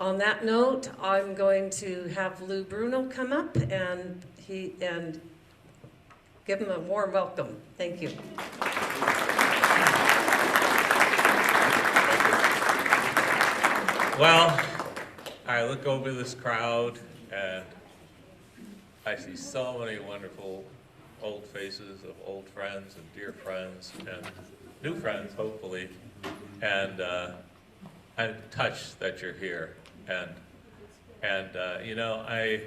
on that note, I'm going to have Lou Bruno come up and give him a warm welcome. Thank you. Well, I look over this crowd and I see so many wonderful old faces of old friends and dear friends and new friends, hopefully. And I'm touched that you're here. And you know, I'm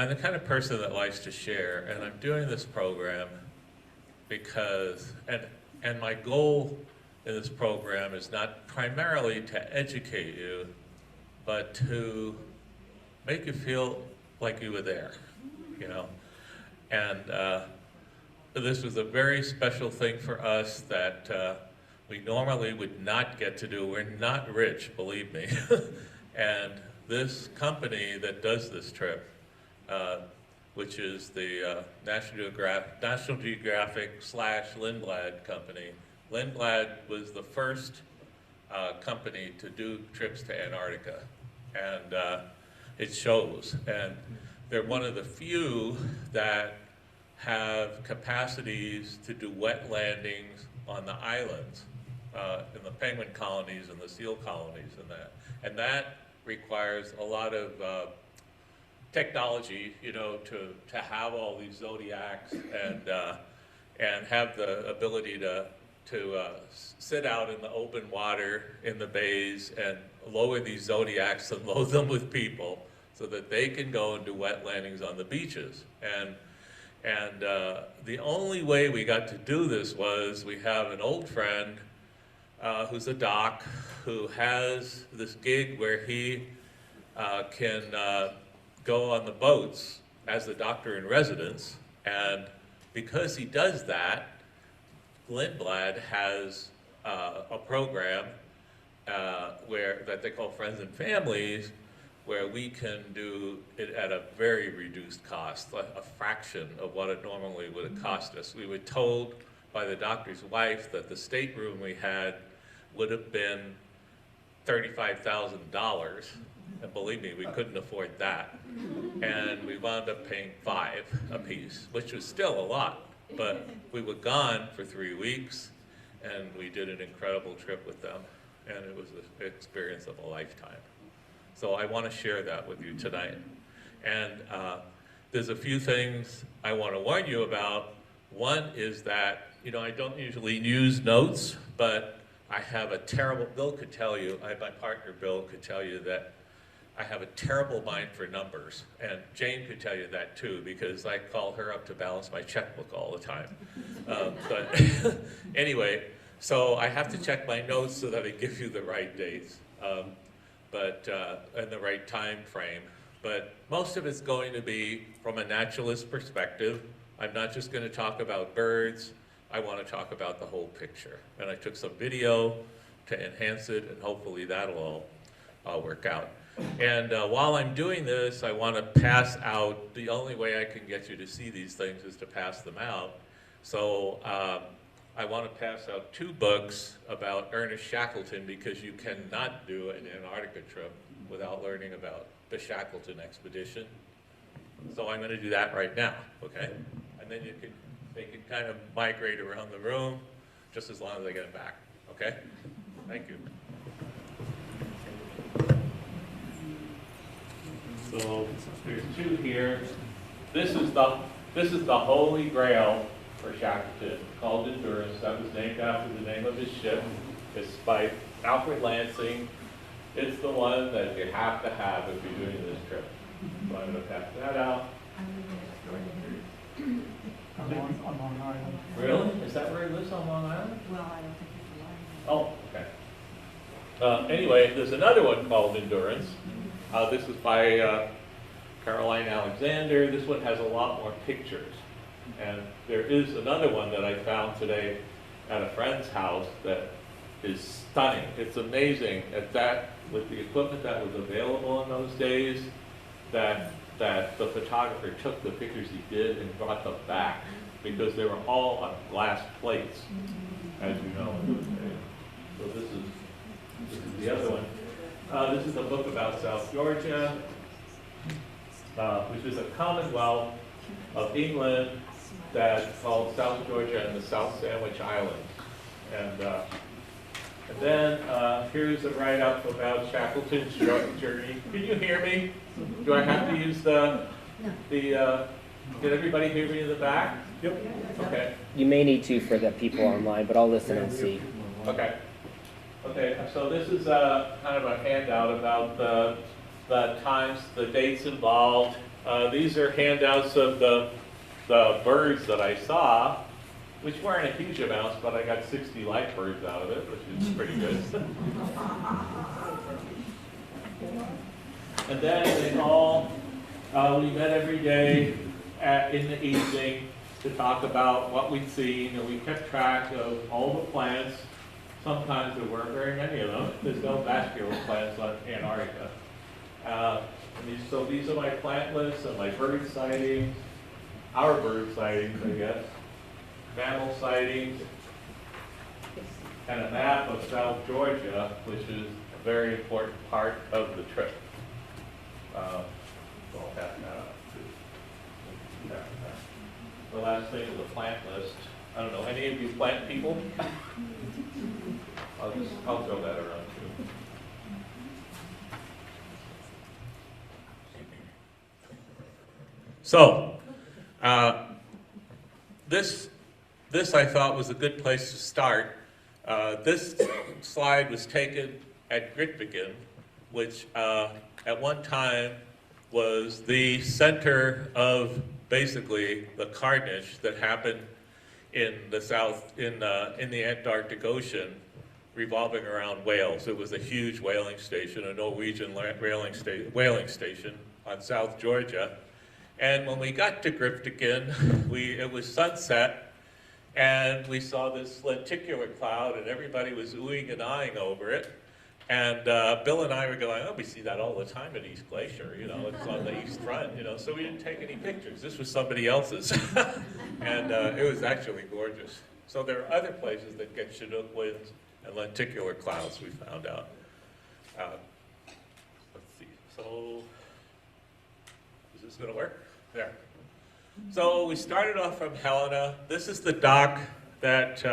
the kind of person that likes to share, and I'm doing this program because, and my goal in this program is not primarily to educate you, but to make you feel like you were there, you know. And this was a very special thing for us that we normally would not get to do. We're not rich, believe me. And this company that does this trip, which is the National Geographic / Lindblad company. Lindblad was the first company to do trips to Antarctica, and it shows. And they're one of the few that have capacities to do wet landings on the islands, in the penguin colonies and the seal colonies and that. And that requires a lot of technology, you know, to have all these zodiacs and have the ability to sit out in the open water in the bays and lower these zodiacs and load them with people so that they can go and do wet landings on the beaches. And the only way we got to do this was we have an old friend who's a doc who has this gig where he can go on the boats as the doctor in residence, and because he does that, Lindblad has a program that they call Friends and Families, where we can do it at a very reduced cost, a fraction of what it normally would have cost us. We were told by the doctor's wife that the stateroom we had would have been $35,000, and believe me, we couldn't afford that. And we wound up paying $5 a piece, which was still a lot, but we were gone for 3 weeks, and we did an incredible trip with them, and it was an experience of a lifetime. So I want to share that with you tonight. And there's a few things I want to warn you about. One is that, you know, I don't usually use notes, but I have a terrible, Bill could tell you, my partner Bill could tell you that I have a terrible mind for numbers. And Jane could tell you that too, because I call her up to balance my checkbook all the time. But anyway, so I have to check my notes so that I give you the right dates. And the right time frame. But most of it's going to be from a naturalist perspective. I'm not just going to talk about birds. I want to talk about the whole picture. And I took some video to enhance it, and hopefully that'll all work out. And while I'm doing this, I want to pass out, the only way I can get you to see these things is to pass them out. So I want to pass out 2 books about Ernest Shackleton, because you cannot do an Antarctica trip without learning about the Shackleton expedition. So I'm going to do that right now, okay? And then they can kind of migrate around the room just as long as I get them back, okay? Thank you. So there's 2 here. This is the Holy Grail for Shackleton, called Endurance. That was named after the name of his ship. It's by Alfred Lansing. It's the one that you have to have if you're doing this trip. So I'm going to pass that out. On Long Island. Really? Is that where he lives, on Long Island? Well, I don't think it's alive. Oh, okay. Anyway, there's another one called Endurance. This is by Caroline Alexander. This one has a lot more pictures. And there is another one that I found today at a friend's house that is stunning. It's amazing at that, with the equipment that was available in those days, that the photographer took the pictures he did and brought them back, because they were all on glass plates, as you know. So this is the other one. This is a book about South Georgia, which is a commonwealth of England that's called South Georgia and the South Sandwich Islands. And then here's a write-up about Shackleton's journey. Can you hear me? Do I have to use did everybody hear me in the back? Yep. Okay. You may need to for the people online, but I'll listen and see. Okay. Okay, so this is kind of a handout about the times, the dates involved. These are handouts of the birds that I saw, which weren't a huge amounts, but I got 60 live birds out of it, which is pretty good. And then they all, we met every day in the evening to talk about what we'd seen, and we kept track of all the plants. Sometimes there weren't very many of them. There's no vascular plants on Antarctica. So these are my plant lists and my bird sightings, our bird sightings, I guess, mammal sightings, and a map of South Georgia, which is a very important part of the trip. So I'll pass that up. The last thing is the plant list. I don't know, any of you plant people? I'll throw that around too. So, this I thought was a good place to start. This slide was taken at Grytviken, which at one time was the center of basically the carnage that happened in the the Antarctic Ocean, revolving around whales. It was a huge whaling station, a Norwegian whaling station on South Georgia. And when we got to Grytviken, it was sunset, and we saw this lenticular cloud, and everybody was oohing and eyeing over it. And Bill and I were going, oh, we see that all the time at East Glacier, it's on the east front, so we didn't take any pictures. This was somebody else's. And it was actually gorgeous. So there are other places that get Chinook winds and lenticular clouds, we found out. Let's see, so, is this gonna work? There. So we started off from Helena. This is the dock that,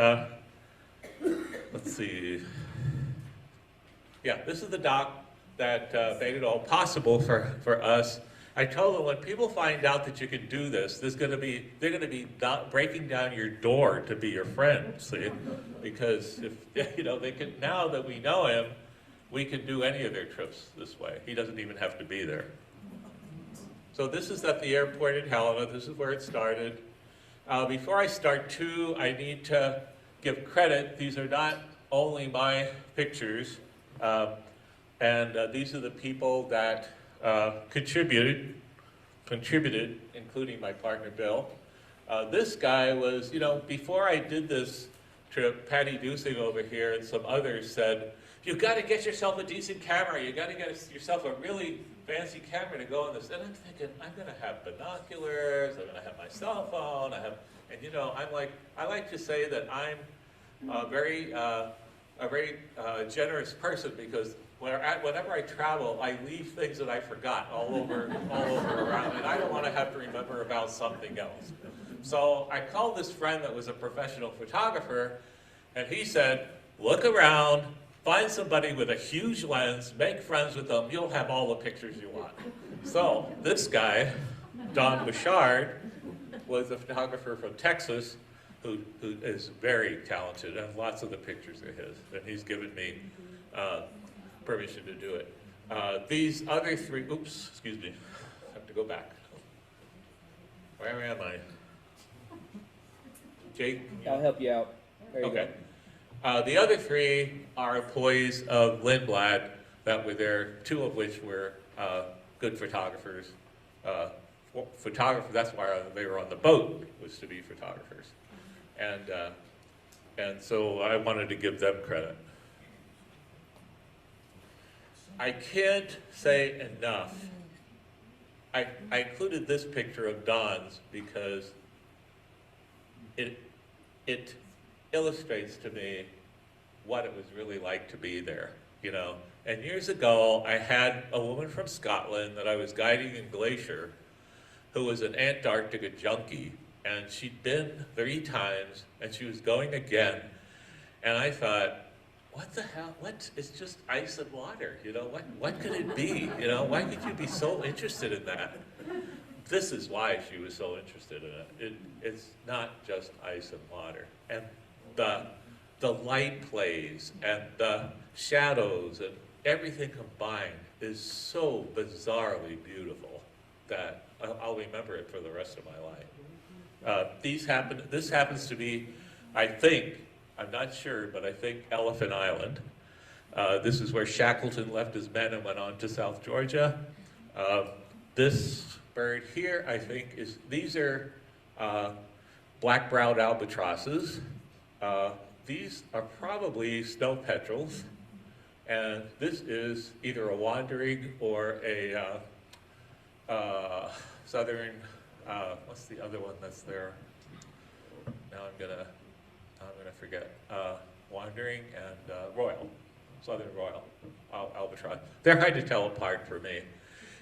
let's see. Yeah, this is the dock that made it all possible for us. I told them when people find out that you can do this, they're going to be breaking down your door to be your friend. See, because if they can, now that we know him, we can do any of their trips this way. He doesn't even have to be there. So this is at the airport in Helena. This is where it started. Before I start too, I need to give credit. These are not only my pictures. These are the people that contributed, including my partner Bill. This guy was, before I did this trip, Patty Dusing over here and some others said, you've got to get yourself a decent camera. You've got to get yourself a really fancy camera to go on this. And I'm thinking, I'm going to have binoculars, I'm going to have my cell phone, I like to say that I'm a very generous person, because whenever I travel, I leave things that I forgot all over around, and I don't want to have to remember about something else. So I called this friend that was a professional photographer, and he said, look around, find somebody with a huge lens, make friends with them, you'll have all the pictures you want. So this guy, Don Bouchard, was a photographer from Texas, who is very talented, and lots of the pictures are his, and he's given me permission to do it. These other three, oops, excuse me, I have to go back. Where am I? Jake? I'll help you out. There you Okay. The other three are employees of Lindblad that were there, two of which were good photographers. That's why they were on the boat, was to be photographers. And so I wanted to give them credit. I can't say enough. I included this picture of Don's because it illustrates to me what it was really like to be there. you know. And years ago, I had a woman from Scotland that I was guiding in Glacier who was an Antarctica junkie, and she'd been 3 times, and she was going again. And I thought, what the hell? It's just ice and water, you know? What could it be? You know, why could you be so interested in that? This is why she was so interested in it. It's not just ice and water. And the light plays and the shadows and everything combined is so bizarrely beautiful that I'll remember it for the rest of my life. This happens to be, I think, I'm not sure, but I think Elephant Island. This is where Shackleton left his men and went on to South Georgia. This bird here, I think, these are black-browed albatrosses. These are probably snow petrels, and this is either a wandering or a southern, what's the other one that's there? Now I'm gonna forget. Wandering and royal, southern royal albatross. They're hard to tell apart for me.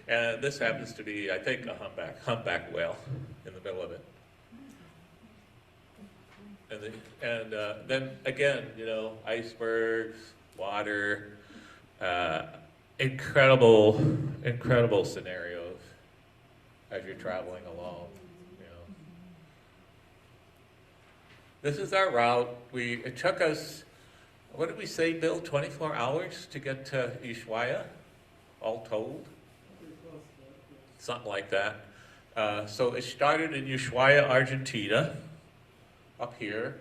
And this happens to be, I think, a humpback whale in the middle of it. And then again, you know, icebergs, water, incredible scenarios as you're traveling along. You know, this is our route. It took us, what did we say, Bill? 24 hours to get to Ushuaia, all told. Something like that. So it started in Ushuaia, Argentina, up here,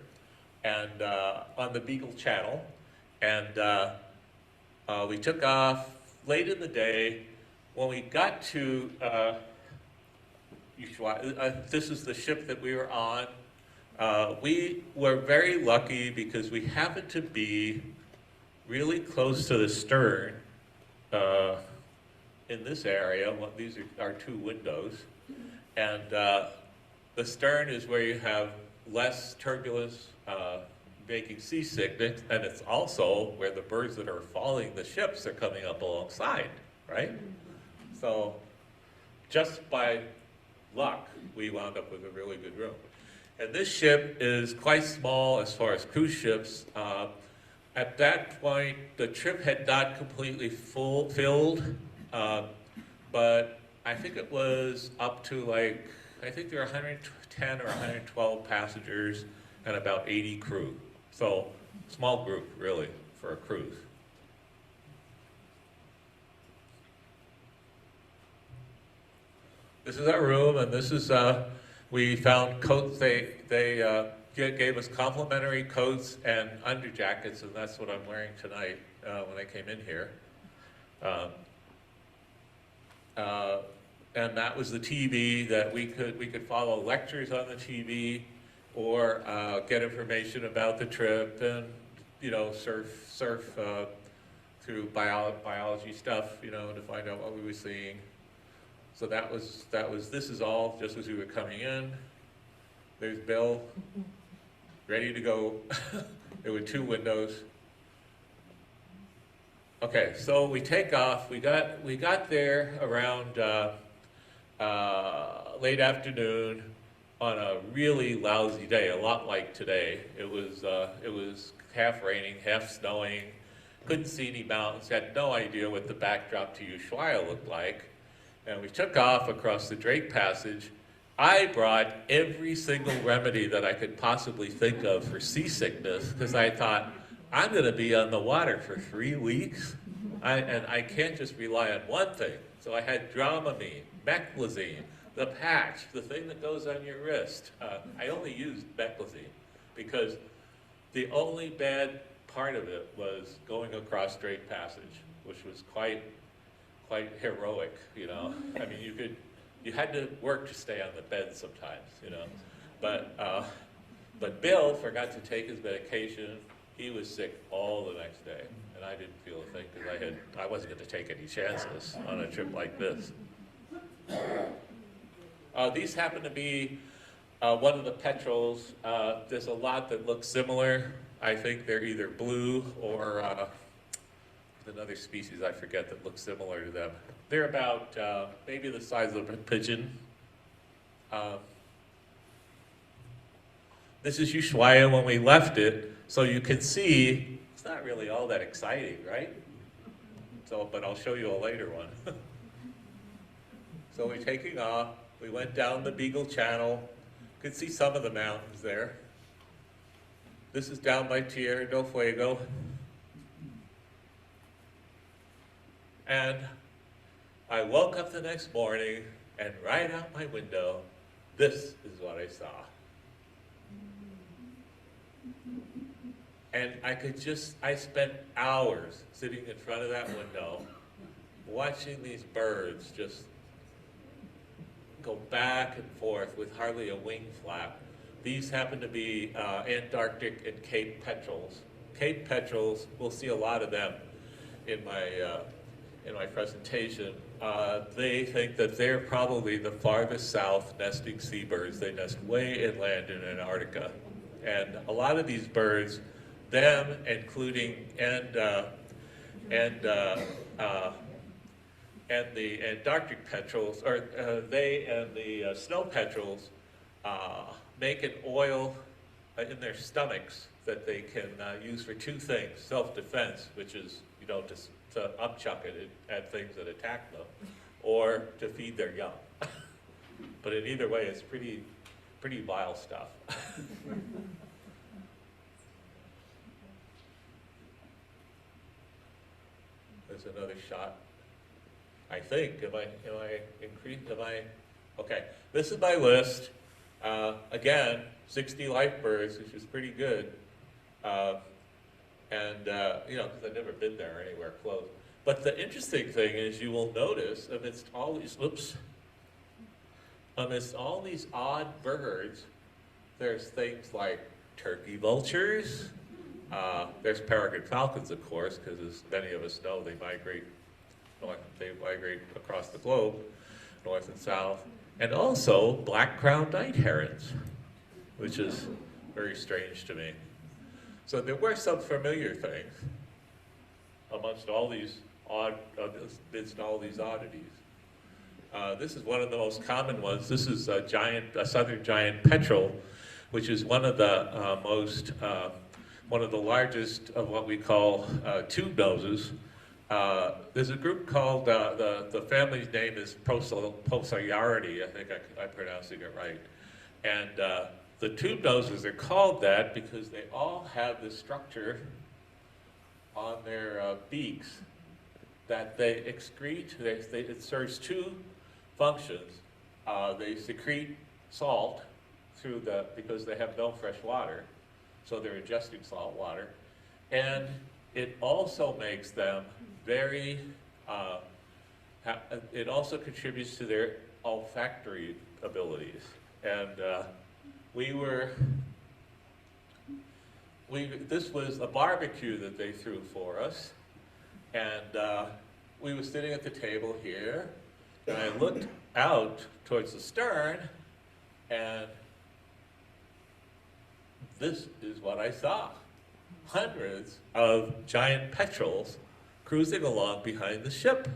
and on the Beagle Channel, and we took off late in the day. When we got to Ushuaia, this is the ship that we were on. We were very lucky because we happened to be really close to the stern in this area. Well, these are our 2 windows, and the stern is where you have less turbulence making seasickness, and it's also where the birds that are following the ships are coming up alongside, right? So just by luck, we wound up with a really good room. And this ship is quite small as far as cruise ships. At that point, the trip had not completely filled, but I think it was up to I think there were 110 or 112 passengers and about 80 crew. So small group, really, for a cruise. This is our room, and this is, we found coats. They gave us complimentary coats and underjackets, and that's what I'm wearing tonight when I came in here. And that was the TV that we could follow lectures on the TV, or get information about the trip, and you know, surf through biology stuff, you know, to find out what we were seeing. So this is all just as we were coming in. There's Bill, ready to go. There were 2 windows. Okay, so we take off. We got there around late afternoon on a really lousy day, a lot like today. It was half raining, half snowing. Couldn't see any mountains. Had no idea what the backdrop to Ushuaia looked like. And we took off across the Drake Passage. I brought every single remedy that I could possibly think of for seasickness, because I thought, I'm going to be on the water for 3 weeks, and I can't just rely on one thing. So I had Dramamine, Meclizine, the patch, the thing that goes on your wrist. I only used Meclizine because the only bad part of it was going across Drake Passage, which was quite heroic, you know. I mean, you had to work to stay on the bed sometimes, you know. But Bill forgot to take his medication. He was sick all the next day, and I didn't feel a thing because I wasn't going to take any chances on a trip like this. These happen to be one of the petrels. There's a lot that look similar. I think they're either blue or another species I forget that looks similar to them. They're about maybe the size of a pigeon. This is Ushuaia when we left it, so you can see it's not really all that exciting, right? So, but I'll show you a later one. So we're taking off. We went down the Beagle Channel. You can see some of the mountains there. This is down by Tierra del Fuego. And I woke up the next morning, and right out my window, this is what I saw. And I spent hours sitting in front of that window, watching these birds just go back and forth with hardly a wing flap. These happen to be Antarctic and Cape petrels. Cape petrels, we'll see a lot of them in my presentation. They think that they're probably the farthest south nesting seabirds. They nest way inland in Antarctica. And a lot of these birds, them including and the Antarctic petrels, or they and the snow petrels make an oil in their stomachs that they can use for two things: self-defense, which is to upchuck it at things that attack them, or to feed their young. But in either way, it's pretty vile stuff. There's another shot. I think, okay. This is my list. Again, 60 life birds, which is pretty good. Because I've never been there or anywhere close. But the interesting thing is you will notice amidst all these odd birds, there's things like turkey vultures. There's peregrine falcons, of course, because as many of us know, they migrate across the globe, north and south. And also black-crowned night herons, which is very strange to me. So there were some familiar things amidst all these oddities. This is one of the most common ones. This is a southern giant petrel, which is one of the largest of what we call tube noses. There's a group called, the family's name is Procellaridae, I think I'm pronouncing it right. And the tube noses are called that because they all have this structure on their beaks that they excrete. It serves two functions. They secrete salt because they have no fresh water, so they're ingesting salt water. And it also makes them it also contributes to their olfactory abilities. And this was a barbecue that they threw for us. And we were sitting at the table here, and I looked out towards the stern, and this is what I saw. Hundreds of giant petrels cruising along behind the ship.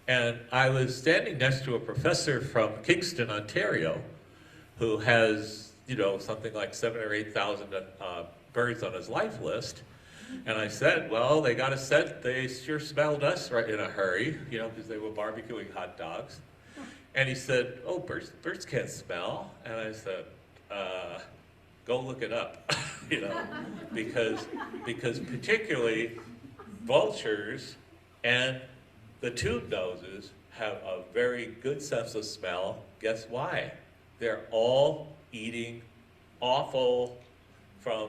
And I was standing next to a professor from Kingston, Ontario, who has, something like 7,000 or 8,000 birds on his life list. And I said, well, they got a scent. They sure smelled us right in a hurry, because they were barbecuing hot dogs. And he said, oh, birds can't smell. And I said, go look it up, because particularly vultures and the tube noses have a very good sense of smell. Guess why? They're all eating offal from,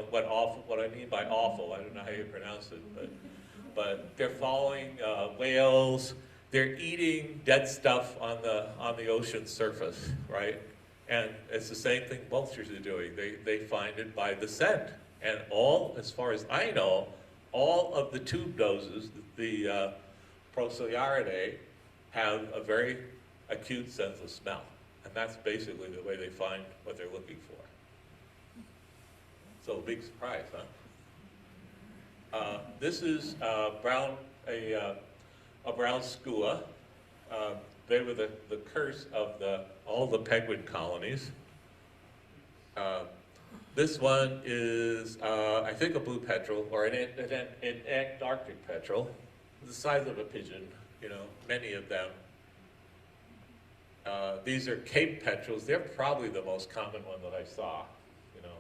what I mean by offal, I don't know how you pronounce it, but they're following whales. They're eating dead stuff on the ocean surface, right? And it's the same thing vultures are doing. They find it by the scent. And as far as I know, all of the tube noses, the Procellaridae, have a very acute sense of smell. And that's basically the way they find what they're looking for. So big surprise, huh? This is a brown skua. They were the curse of all the penguin colonies. This one is, I think, a blue petrel, or an Antarctic petrel, the size of a pigeon, you know, many of them. These are Cape petrels. They're probably the most common one that I saw, you know,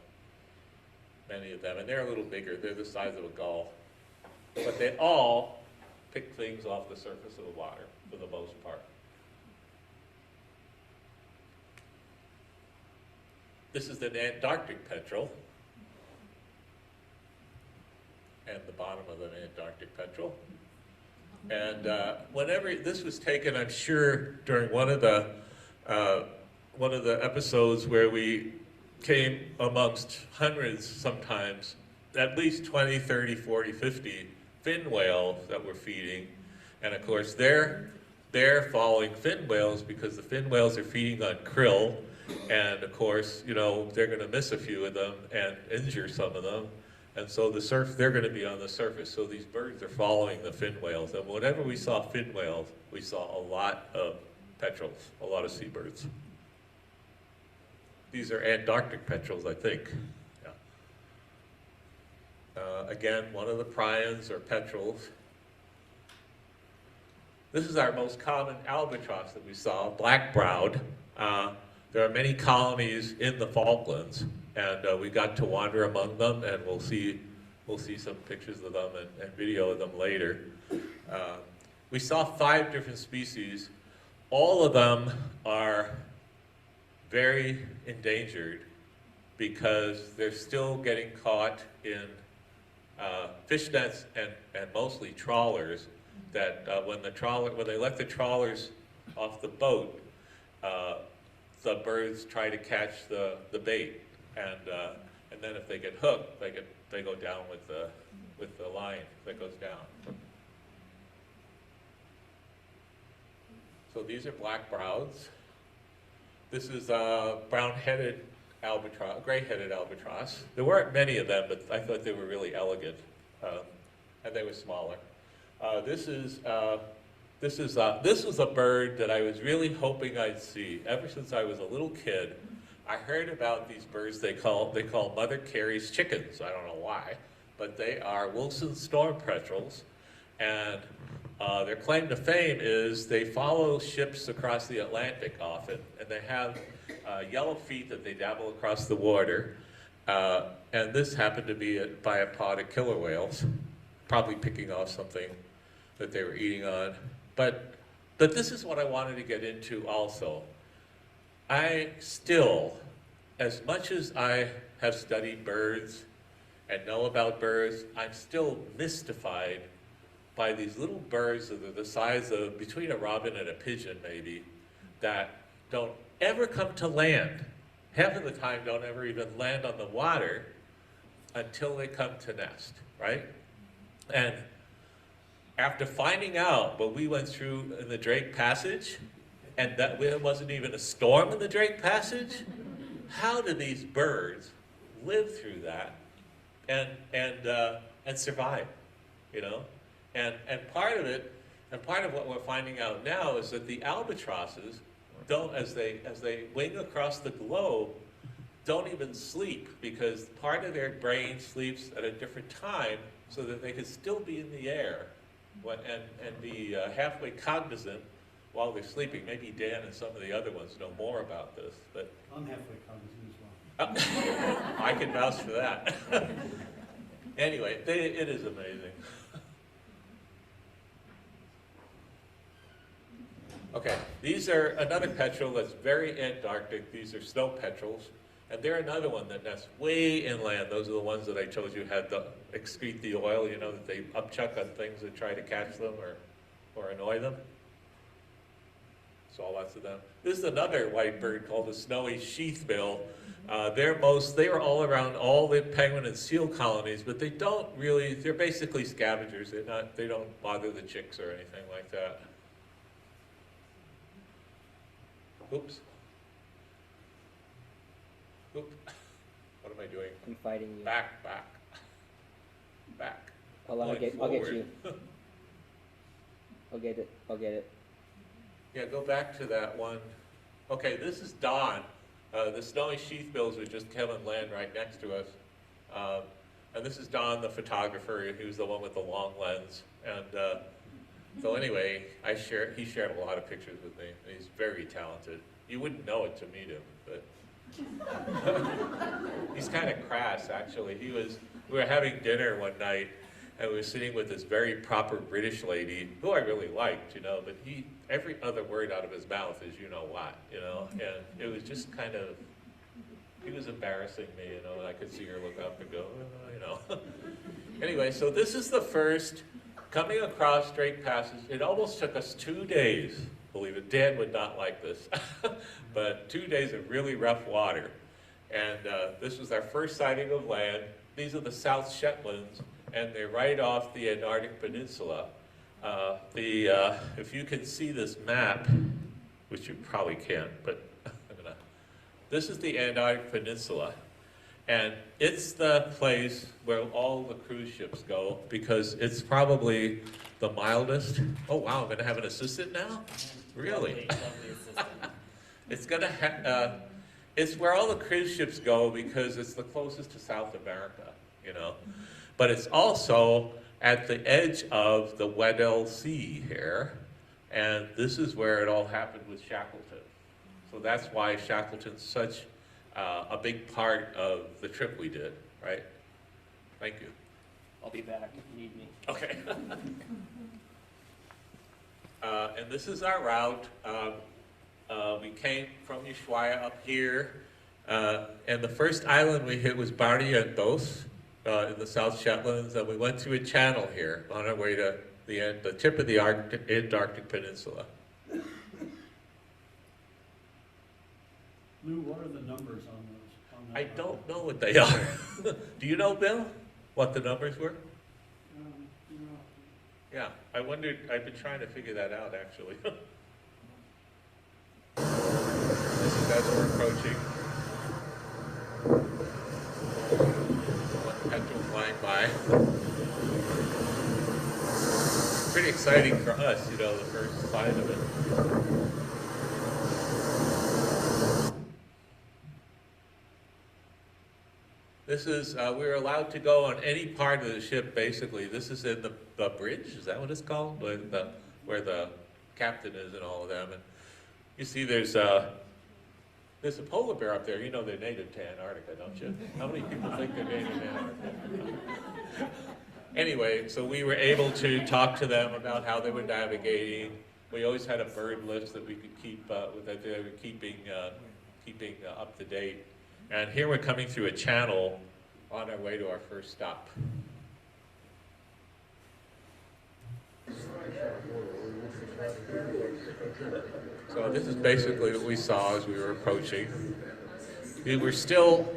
many of them. And they're a little bigger. They're the size of a gull. But they all pick things off the surface of the water, for the most part. This is an Antarctic petrel, and the bottom of an Antarctic petrel. And whenever this was taken, I'm sure during one of the episodes where we came amongst hundreds, sometimes at least 20, 30, 40, 50 fin whales that were feeding, and of course they're following fin whales because the fin whales are feeding on krill. And of course, you know, they're going to miss a few of them and injure some of them. And so they're going to be on the surface. So these birds are following the fin whales. And whenever we saw fin whales, we saw a lot of petrels, a lot of seabirds. These are Antarctic petrels, I think. Yeah. Again, one of the prions or petrels. This is our most common albatross that we saw, black-browed. There are many colonies in the Falklands, and we got to wander among them, and we'll see some pictures of them and video of them later. We saw 5 different species. All of them are very endangered because they're still getting caught in fish nets and mostly trawlers. That when they let the trawlers off the boat, the birds try to catch the bait, and then if they get hooked, they go down with the line that goes down. So these are black-broweds. This is a brown-headed albatross, gray-headed albatross. There weren't many of them, but I thought they were really elegant, and they were smaller. This was a bird that I was really hoping I'd see. Ever since I was a little kid, I heard about these birds they call Mother Carey's chickens. I don't know why, but they are Wilson's storm petrels, and their claim to fame is they follow ships across the Atlantic often, and they have yellow feet that they dabble across the water. And this happened to be by a pod of killer whales, probably picking off something that they were eating on. But this is what I wanted to get into also. I still, as much as I have studied birds and know about birds, I'm still mystified by these little birds that are the size of between a robin and a pigeon maybe, that don't ever come to land. Half of the time don't ever even land on the water until they come to nest, right? And after finding out what we went through in the Drake Passage, and that there wasn't even a storm in the Drake Passage, how do these birds live through that and survive, you know? And part of it, and part of what we're finding out now is that the albatrosses don't, as they wing across the globe, don't even sleep, because part of their brain sleeps at a different time so that they can still be in the air and be halfway cognizant while they're sleeping. Maybe Dan and some of the other ones know more about this, but I'm halfway cognizant as well. I can vouch for that. Anyway, it is amazing. Okay, these are another petrel that's very Antarctic. These are snow petrels, and they're another one that nests way inland. Those are the ones that I told you had excrete the oil, you know, that they upchuck on things that try to catch them or annoy them. So lots of them. This is another white bird called the snowy sheathbill. They are all around all the penguin and seal colonies, but they don't really, they're basically scavengers. They don't bother the chicks or anything like that. Oops. Oop. What am I doing? I'm fighting you. Back. I'll get forward. you. I'll get it. I'll get it. Yeah, go back to that one. Okay, this is Don. The snowy sheathbills are just Kevin Land right next to us. And this is Don, the photographer, who's the one with the long lens. And so anyway, he shared a lot of pictures with me. And he's very talented. You wouldn't know it to meet him, but he's kind of crass, actually. We were having dinner one night, and we were sitting with this very proper British lady, who I really liked, you know, but every other word out of his mouth is you know what, you know, and it was just kind of, he was embarrassing me, you know, and I could see her look up and go, oh, you know. Anyway, so this is the first, coming across Drake Passage. It almost took us 2 days, believe it. Dan would not like this, but 2 days of really rough water. And this was our first sighting of land. These are the South Shetlands, and they're right off the Antarctic Peninsula. If you can see this map, which you probably can't, but this is the Antarctic Peninsula. And it's the place where all the cruise ships go because it's probably the mildest. Oh wow, I'm gonna have an assistant now? Really? It's where all the cruise ships go because it's the closest to South America, you know. But it's also at the edge of the Weddell Sea here, and this is where it all happened with Shackleton. So that's why Shackleton's such a big part of the trip we did, right? Thank you. I'll be back if you need me. Okay. And this is our route. We came from Ushuaia up here, and the first island we hit was Barrientos in the South Shetlands, and we went through a channel here on our way to the tip of the Antarctic Peninsula. Lou, what are the numbers on those? On that I route? don't know what they are. Do you know, Bill, what the numbers were? You know, Yeah, I wondered, I've been trying to figure that out, actually. This is as we're approaching. One petrel flying by. Pretty exciting for us, you know, the first sight of it. This is, we're allowed to go on any part of the ship, basically. This is in the bridge, is that what it's called? Where the captain is and all of them. And you see there's a polar bear up there. You know they're native to Antarctica, don't you? How many people think they're native to Antarctica? Anyway, so we were able to talk to them about how they were navigating. We always had a bird list that we could keep, that they were keeping up to date. And here we're coming through a channel on our way to our first stop. So this is basically what we saw as we were approaching. We were still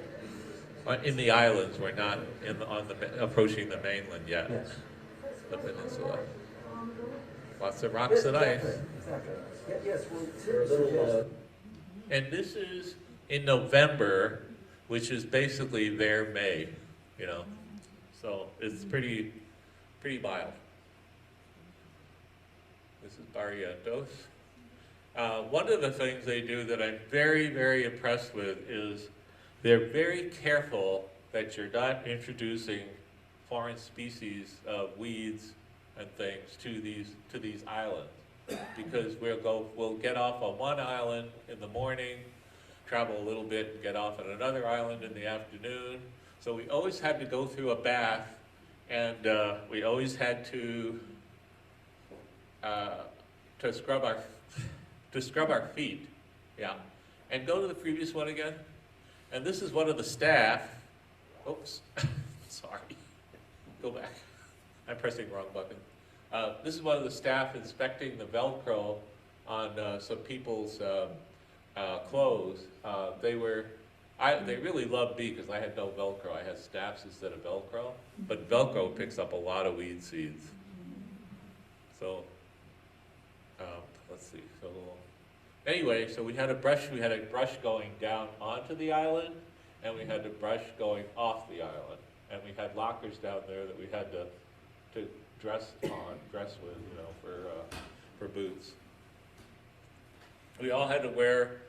in the islands. We're not approaching the mainland yet, the peninsula. Lots of rocks and ice. And this is in November, which is basically their May, you know. So it's pretty mild. This is Barrientos. One of the things they do that I'm very, very impressed with is they're very careful that you're not introducing foreign species of weeds and things to these islands, because we'll get off on one island in the morning, travel a little bit and get off on another island in the afternoon. So we always had to go through a bath, and we always had to scrub our feet. Yeah. And go to the previous one again. And this is one of the staff. Oops. Sorry. Go back. I'm pressing the wrong button. This is one of the staff inspecting the Velcro on some people's clothes. They really loved me because I had no Velcro. I had snaps instead of Velcro. But Velcro picks up a lot of weed seeds. So, let's see. So, anyway, so we had a brush going down onto the island, and we had a brush going off the island. And we had lockers down there that we had to to dress with, you know, for boots. We all had to wear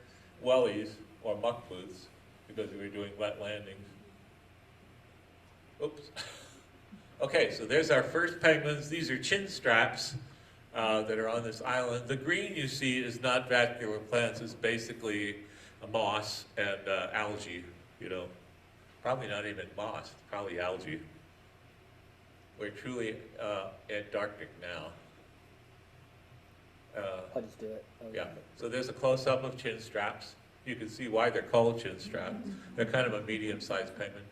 wellies or muck boots because we were doing wet landings. Oops. Okay, so there's our first penguins. These are chin straps that are on this island. The green you see is not vascular plants. It's basically a moss and algae, you know. Probably not even moss, probably algae. We're truly Antarctic now. I'll just do it. Yeah, so there's a close-up of chin straps. You can see why they're called chin straps. They're kind of a medium-sized penguin.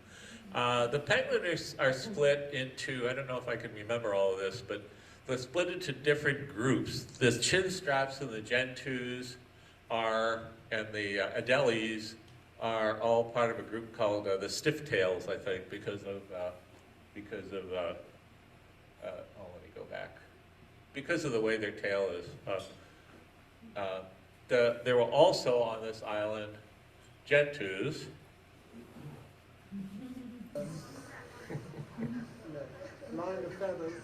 The penguin are split into, I don't know if I can remember all of this, but they're split into different groups. The chin straps and the gentoos and the adeles are all part of a group called the stiff-tails, I think, because of let me go back. Because of the way their tail is. There were also on this island gentoos. Line of feathers.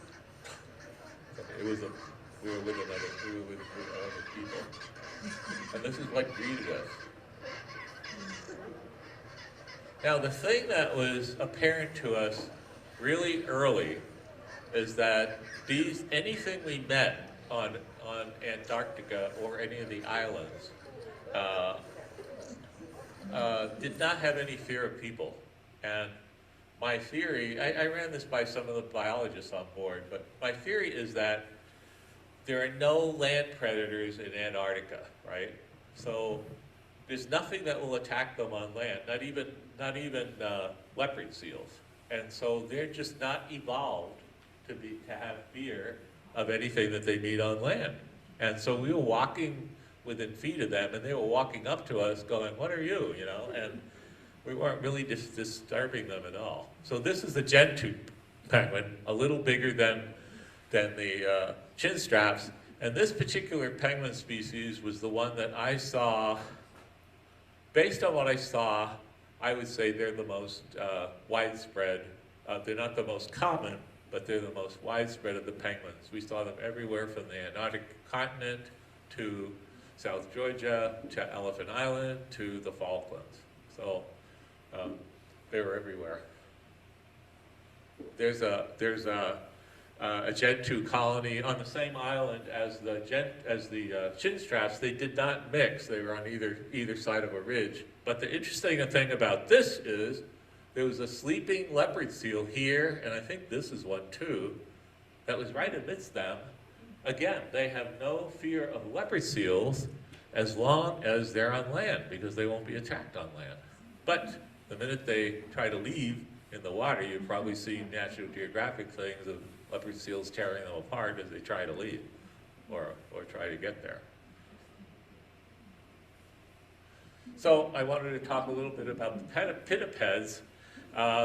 We were with other people. And this is what greeted us. Now the thing that was apparent to us really early is that anything we met on Antarctica or any of the islands did not have any fear of people. And my theory, I ran this by some of the biologists on board, but my theory is that there are no land predators in Antarctica, right? So there's nothing that will attack them on land, not even leopard seals. And so they're just not evolved to have fear of anything that they meet on land. And so we were walking within feet of them, and they were walking up to us going, "What are you?" You know, and we weren't really disturbing them at all. So this is the gentoo penguin, a little bigger than the chin straps. And this particular penguin species was the one that I saw. Based on what I saw, I would say they're the most widespread. They're not the most common, but they're the most widespread of the penguins. We saw them everywhere from the Antarctic continent to South Georgia to Elephant Island to the Falklands. So they were everywhere. There's a gentoo colony on the same island as the chin straps. They did not mix. They were on either side of a ridge. But the interesting thing about this is there was a sleeping leopard seal here, and I think this is one too, that was right amidst them. Again, they have no fear of leopard seals as long as they're on land, because they won't be attacked on land. But the minute they try to leave in the water, you've probably seen National Geographic things of leopard seals tearing them apart as they try to leave or try to get there. So I wanted to talk a little bit about the pinnipeds.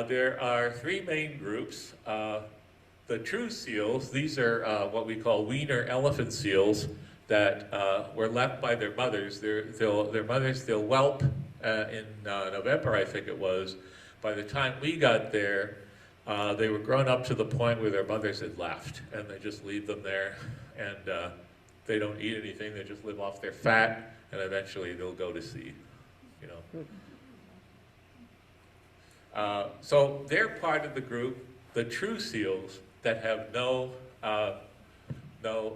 There are three main groups. The true seals, these are what we call wiener elephant seals that were left by their mothers. Their mothers, they'll whelp in November, I think it was. By the time we got there, they were grown up to the point where their mothers had left, and they just leave them there, and they don't eat anything. They just live off their fat, and eventually they'll go to seed, you know. So they're part of the group, the true seals, that have no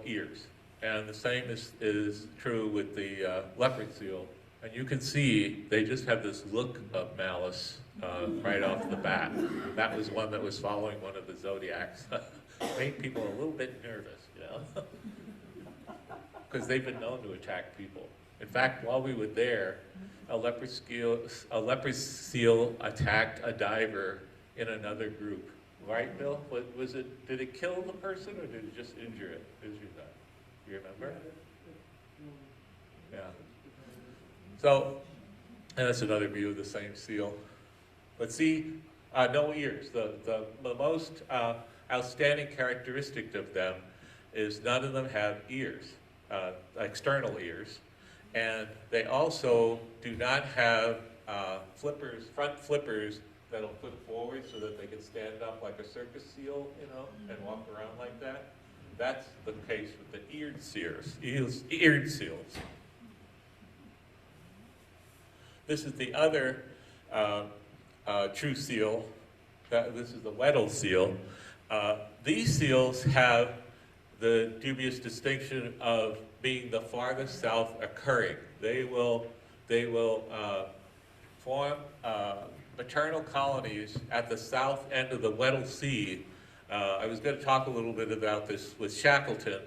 ears. And the same is true with the leopard seal. And you can see they just have this look of malice right off the bat. That was one that was following one of the zodiacs. Made people a little bit nervous, you know, because they've been known to attack people. In fact, while we were there, a leopard seal attacked a diver in another group. Right, Bill? Did it kill the person, or did it just injure them? You remember? Yeah. So, and that's another view of the same seal. But see, no ears. The most outstanding characteristic of them is none of them have ears, external ears. And they also do not have flippers, front flippers that'll put forward so that they can stand up like a circus seal, you know, and walk around like that. That's the case with the eared seals. This is the other true seal. This is the Weddell seal. These seals have the dubious distinction of being the farthest south occurring. They will form maternal colonies at the south end of the Weddell Sea. I was going to talk a little bit about this with Shackleton,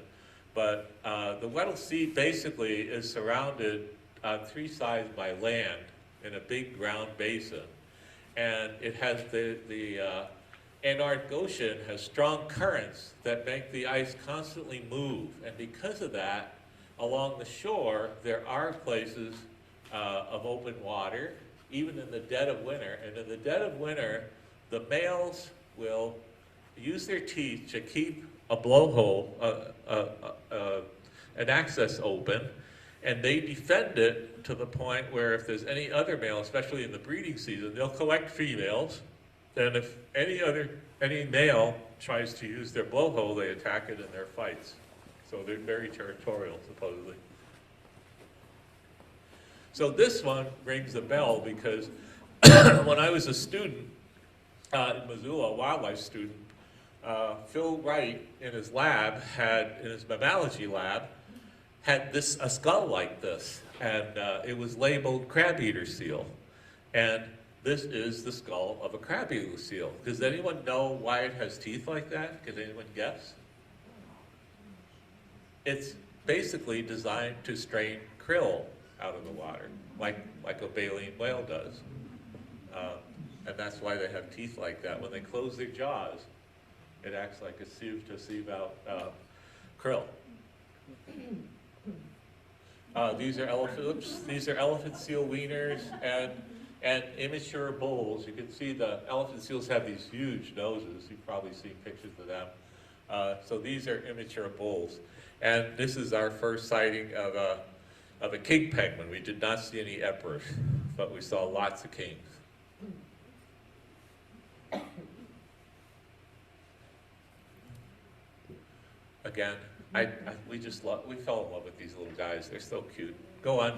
but the Weddell Sea basically is surrounded on three sides by land in a big ground basin. And it has the Antarctic Ocean has strong currents that make the ice constantly move. And because of that, along the shore, there are places of open water, even in the dead of winter. And in the dead of winter, the males will use their teeth to keep a blowhole, an access open, and they defend it to the point where if there's any other male, especially in the breeding season, they'll collect females, and if any male tries to use their blowhole, they attack it in their fights. So they're very territorial, supposedly. So this one rings a bell because when I was a student in Missoula, a wildlife student, Phil Wright in his lab in his mammalogy lab, had a skull like this, and it was labeled crab-eater seal. And this is the skull of a crab-eater seal. Does anyone know why it has teeth like that? Can anyone guess? It's basically designed to strain krill out of the water, like a baleen whale does. And that's why they have teeth like that. When they close their jaws, it acts like a sieve to sieve out krill. These are elephant seal weaners and immature bulls. You can see the elephant seals have these huge noses. You've probably seen pictures of them. So these are immature bulls. And this is our first sighting of a king penguin. We did not see any emperors, but we saw lots of kings. Again, we fell in love with these little guys. They're so cute. Go on. You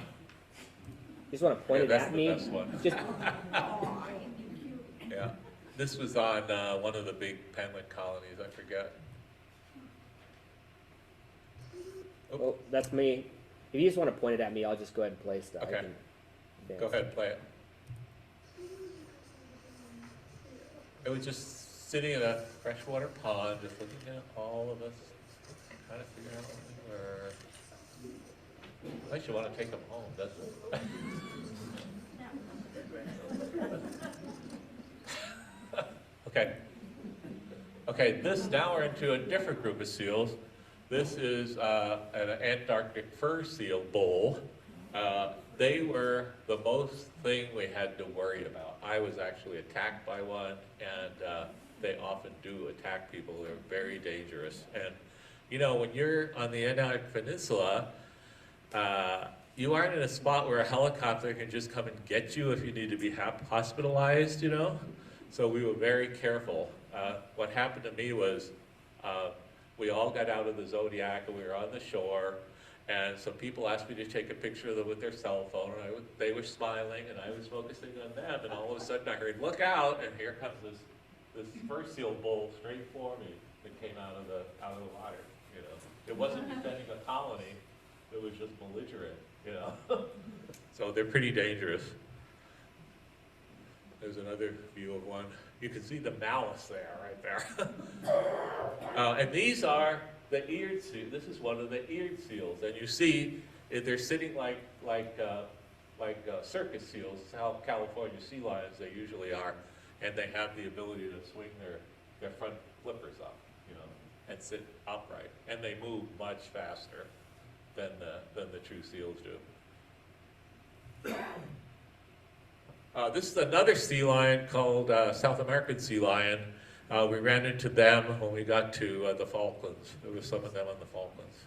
just want to point it at me? That's the best one. Just Yeah. This was on one of the big penguin colonies, I forget. oh, that's me. If you just want to point it at me, I'll just go ahead and play stuff. I Okay. can dance. Go ahead, play it. It was just sitting in a freshwater pond, just looking at all of us, trying to figure out where. Makes you want to take them home, doesn't it? Okay. Okay, now we're into a different group of seals. This is an Antarctic fur seal bull. They were the most thing we had to worry about. I was actually attacked by one, and they often do attack people. They're very dangerous. And, you know, when you're on the Antarctic Peninsula, you aren't in a spot where a helicopter can just come and get you if you need to be hospitalized, you know? So we were very careful. What happened to me was we all got out of the Zodiac and we were on the shore, and some people asked me to take a picture of them with their cell phone, and they were smiling and I was focusing on them, and all of a sudden I heard, "Look out," and here comes this fur seal bull straight for me that came out of the water, you know. It wasn't defending a colony, it was just belligerent, you know. So they're pretty dangerous. There's another view of one. You can see the malice there, right there. And these are the eared seals. This is one of the eared seals, and you see they're sitting like circus seals. It's how California sea lions they usually are, and they have the ability to swing their front flippers up, you know, and sit upright, and they move much faster than the true seals do. This is another sea lion called South American sea lion. We ran into them when we got to the Falklands. There was some of them on the Falklands.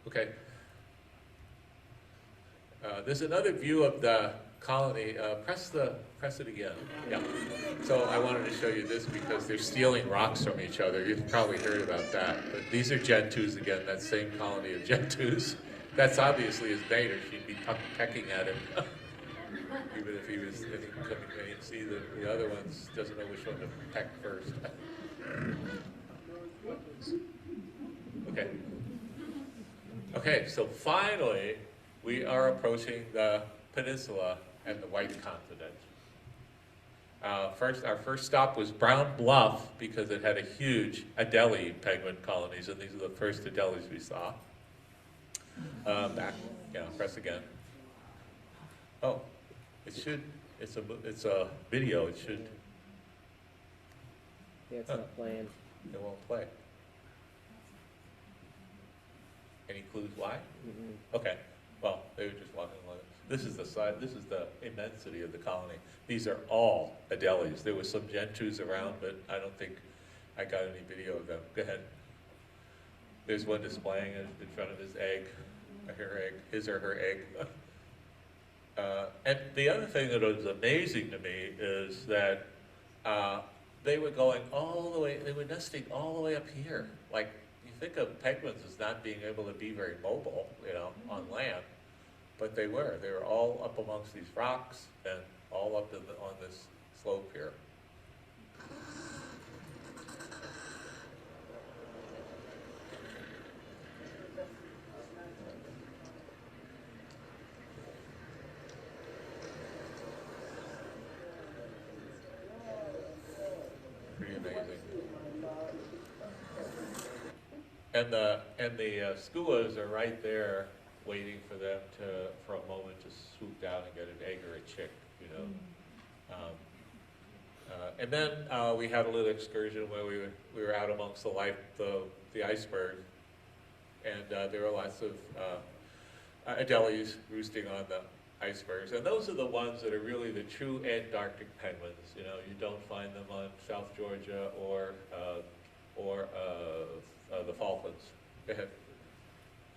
Okay. There's another view of the colony, press it again. Yeah. So I wanted to show you this because they're stealing rocks from each other. You've probably heard about that. But these are gentoos again, that same colony of gentoos. That's obviously his mate, or she'd be pecking at him. Even if he couldn't see the other ones, doesn't know which one to peck first. Okay. Okay, so finally, we are approaching the peninsula and the White Continent. Our first stop was Brown Bluff because it had a huge Adelie penguin colonies, and these are the first Adelies we saw. Back, press again. Oh, it's a video. It should. Yeah, it's not playing. It won't play. Any clues why? Mm-mm. Okay. Well, they were just walking along. This is the size. This is the immensity of the colony. These are all Adelies. There was some gentoos around, but I don't think I got any video of them. Go ahead. There's one displaying it in front of his egg, her egg, his or her egg. And the other thing that was amazing to me is that they were going all the way. They were nesting all the way up here. Like, you think of penguins as not being able to be very mobile, on land, but they were. They were all up amongst these rocks and all up on this slope here. Pretty amazing. And the skuas are right there, waiting for them for a moment to swoop down and get an egg or a chick, And then we had a little excursion where we were out amongst the iceberg, and there were lots of Adelies roosting on the icebergs, and those are the ones that are really the true Antarctic penguins. You don't find them on South Georgia or the Falklands. Go ahead.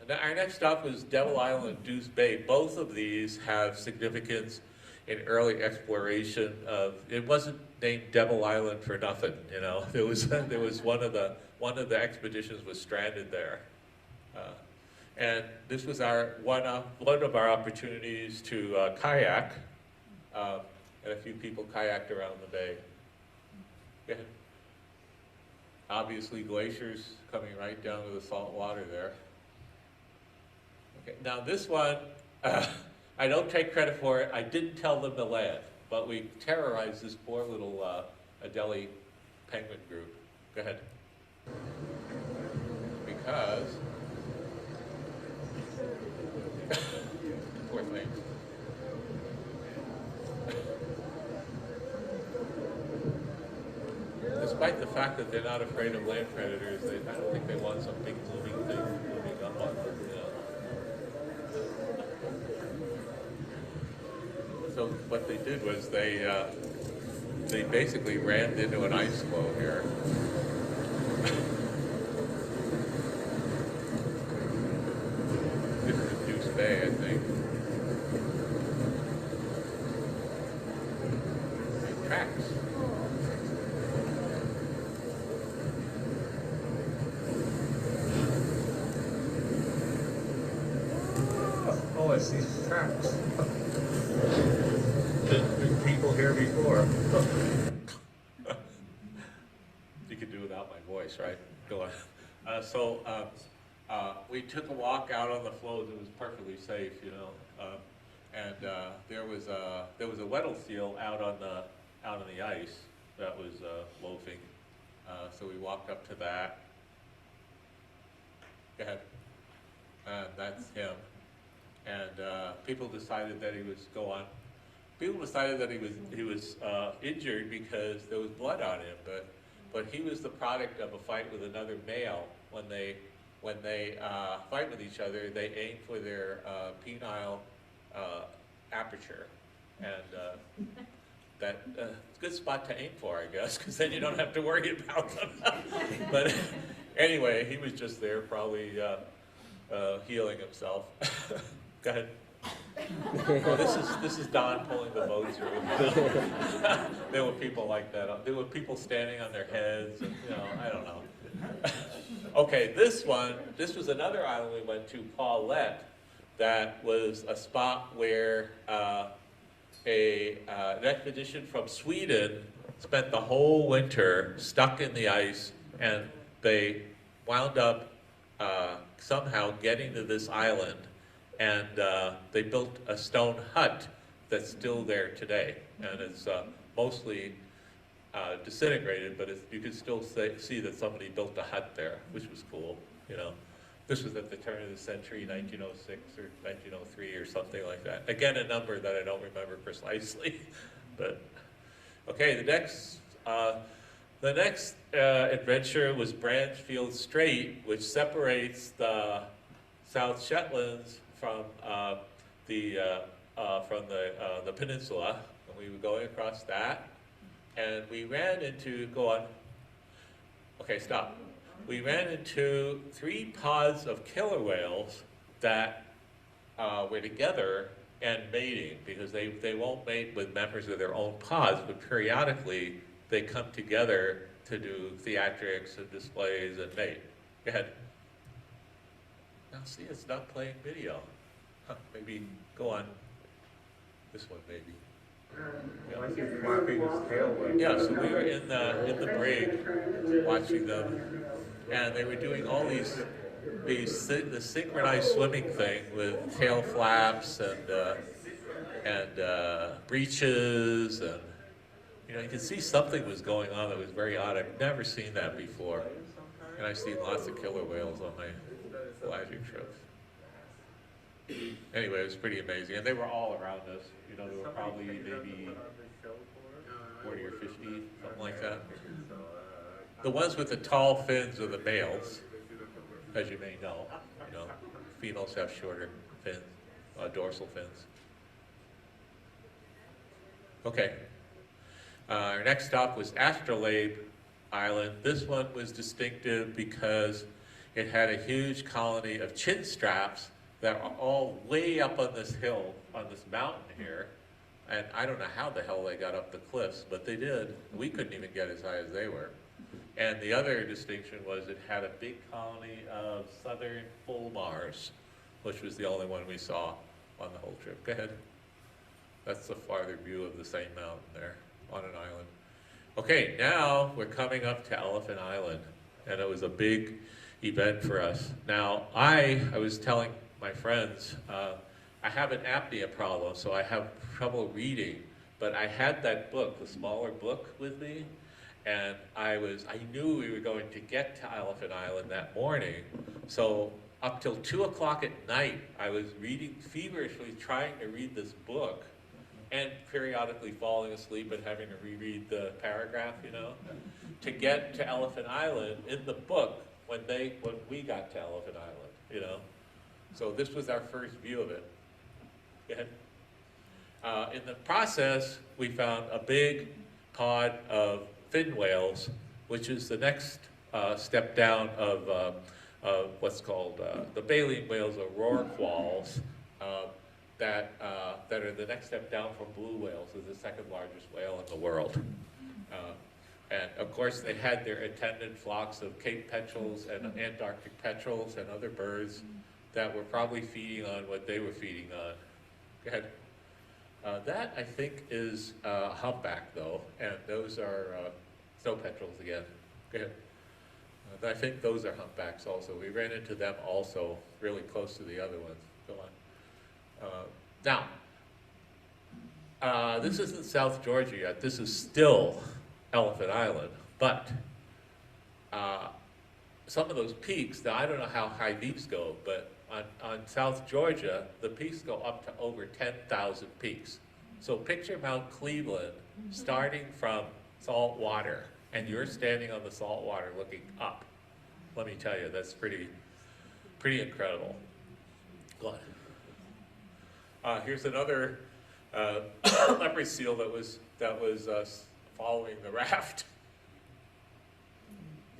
And our next stop was Devil Island and Deuce Bay. Both of these have significance in early exploration of. It wasn't named Devil Island for nothing. There was one of the expeditions was stranded there, and this was one of our opportunities to kayak, and a few people kayaked around the bay. Go ahead. Obviously, glaciers coming right down to the salt water there. Okay, now this one, I don't take credit for it. I didn't tell them to land, but we terrorized this poor little Adelie penguin group. Go ahead. Because, poor thing. Despite the fact that they're not afraid of land predators, I don't think they want some big moving thing moving up on them. So what they did was they basically ran into an ice floe here. This is Deuce Bay, I think. Tracks. Oh, I see tracks. There's people here before. You could do without my voice, right? Go on. So we took a walk out on the floes. It was perfectly safe, and there was a Weddell seal out on the ice that was loafing. So we walked up to that. Go ahead. And that's him. And people decided that he was People decided that he was injured because there was blood on him, but he was the product of a fight with another male. When they fight with each other, they aim for their penile aperture, and it's a good spot to aim for, I guess, because then you don't have to worry about them. But anyway, he was just there, probably healing himself. Go ahead. Oh, this is Don pulling the boat through. There were people like that. There were people standing on their heads, and, I don't know. Okay, this was another island we went to, Paulette, that was a spot where an expedition from Sweden spent the whole winter stuck in the ice, and they wound up somehow getting to this island, and they built a stone hut that's still there today, and it's mostly disintegrated, but you can still see that somebody built a hut there, which was cool. This was at the turn of the century, 1906 or 1903 or something like that. Again, a number that I don't remember precisely, but okay. The next adventure was Bransfield Strait, which separates the South Shetlands from the peninsula, and we were going across that, and we ran into, go on, okay, stop. We ran into 3 pods of killer whales that were together and mating, because they won't mate with members of their own pods, but periodically they come together to do theatrics and displays and mate. Go ahead. Now see, it's not playing video. Maybe go on. This one, maybe. Yeah, so we were in the brig watching them, and they were doing all the synchronized swimming thing with tail flaps and breaches, and you could see something was going on that was very odd. I've never seen that before, and I've seen lots of killer whales on my voyaging trips. Anyway, it was pretty amazing, and they were all around us. There were probably maybe 40 or 50, something like that. The ones with the tall fins are the males, as you may know. Females have shorter fins, dorsal fins. Okay. Our next stop was Astrolabe Island. This one was distinctive because it had a huge colony of chin straps that are all way up on this hill, on this mountain here. And I don't know how the hell they got up the cliffs, but they did. We couldn't even get as high as they were. And the other distinction was it had a big colony of southern fulmars, which was the only one we saw on the whole trip. Go ahead. That's the farther view of the same mountain there on an island. Okay, now we're coming up to Elephant Island, and it was a big event for us. Now, I was telling my friends, I have an apnea problem, so I have trouble reading, but I had that book, the smaller book, with me, and I knew we were going to get to Elephant Island that morning, so up till 2 o'clock at night, I was reading, feverishly trying to read this book, and periodically falling asleep and having to reread the paragraph, to get to Elephant Island in the book when we got to Elephant Island, So this was our first view of it. Go ahead. In the process, we found a big pod of fin whales, which is the next step down of what's called the baleen whales or rorquals, that are the next step down from blue whales, is the second largest whale in the world. And of course, they had their attendant flocks of Cape petrels and Antarctic petrels and other birds that were probably feeding on what they were feeding on. Go ahead. That, I think, is humpback, though, and those are snow petrels again. Go ahead. I think those are humpbacks also. We ran into them also, really close to the other ones. Go on. Now, this isn't South Georgia yet. This is still Elephant Island, but some of those peaks, now I don't know how high these go, but on South Georgia, the peaks go up to over 10,000 peaks. So picture Mount Cleveland starting from salt water, and you're standing on the salt water looking up. Let me tell you, that's pretty incredible. Go on. Here's another leopard seal that was following the raft.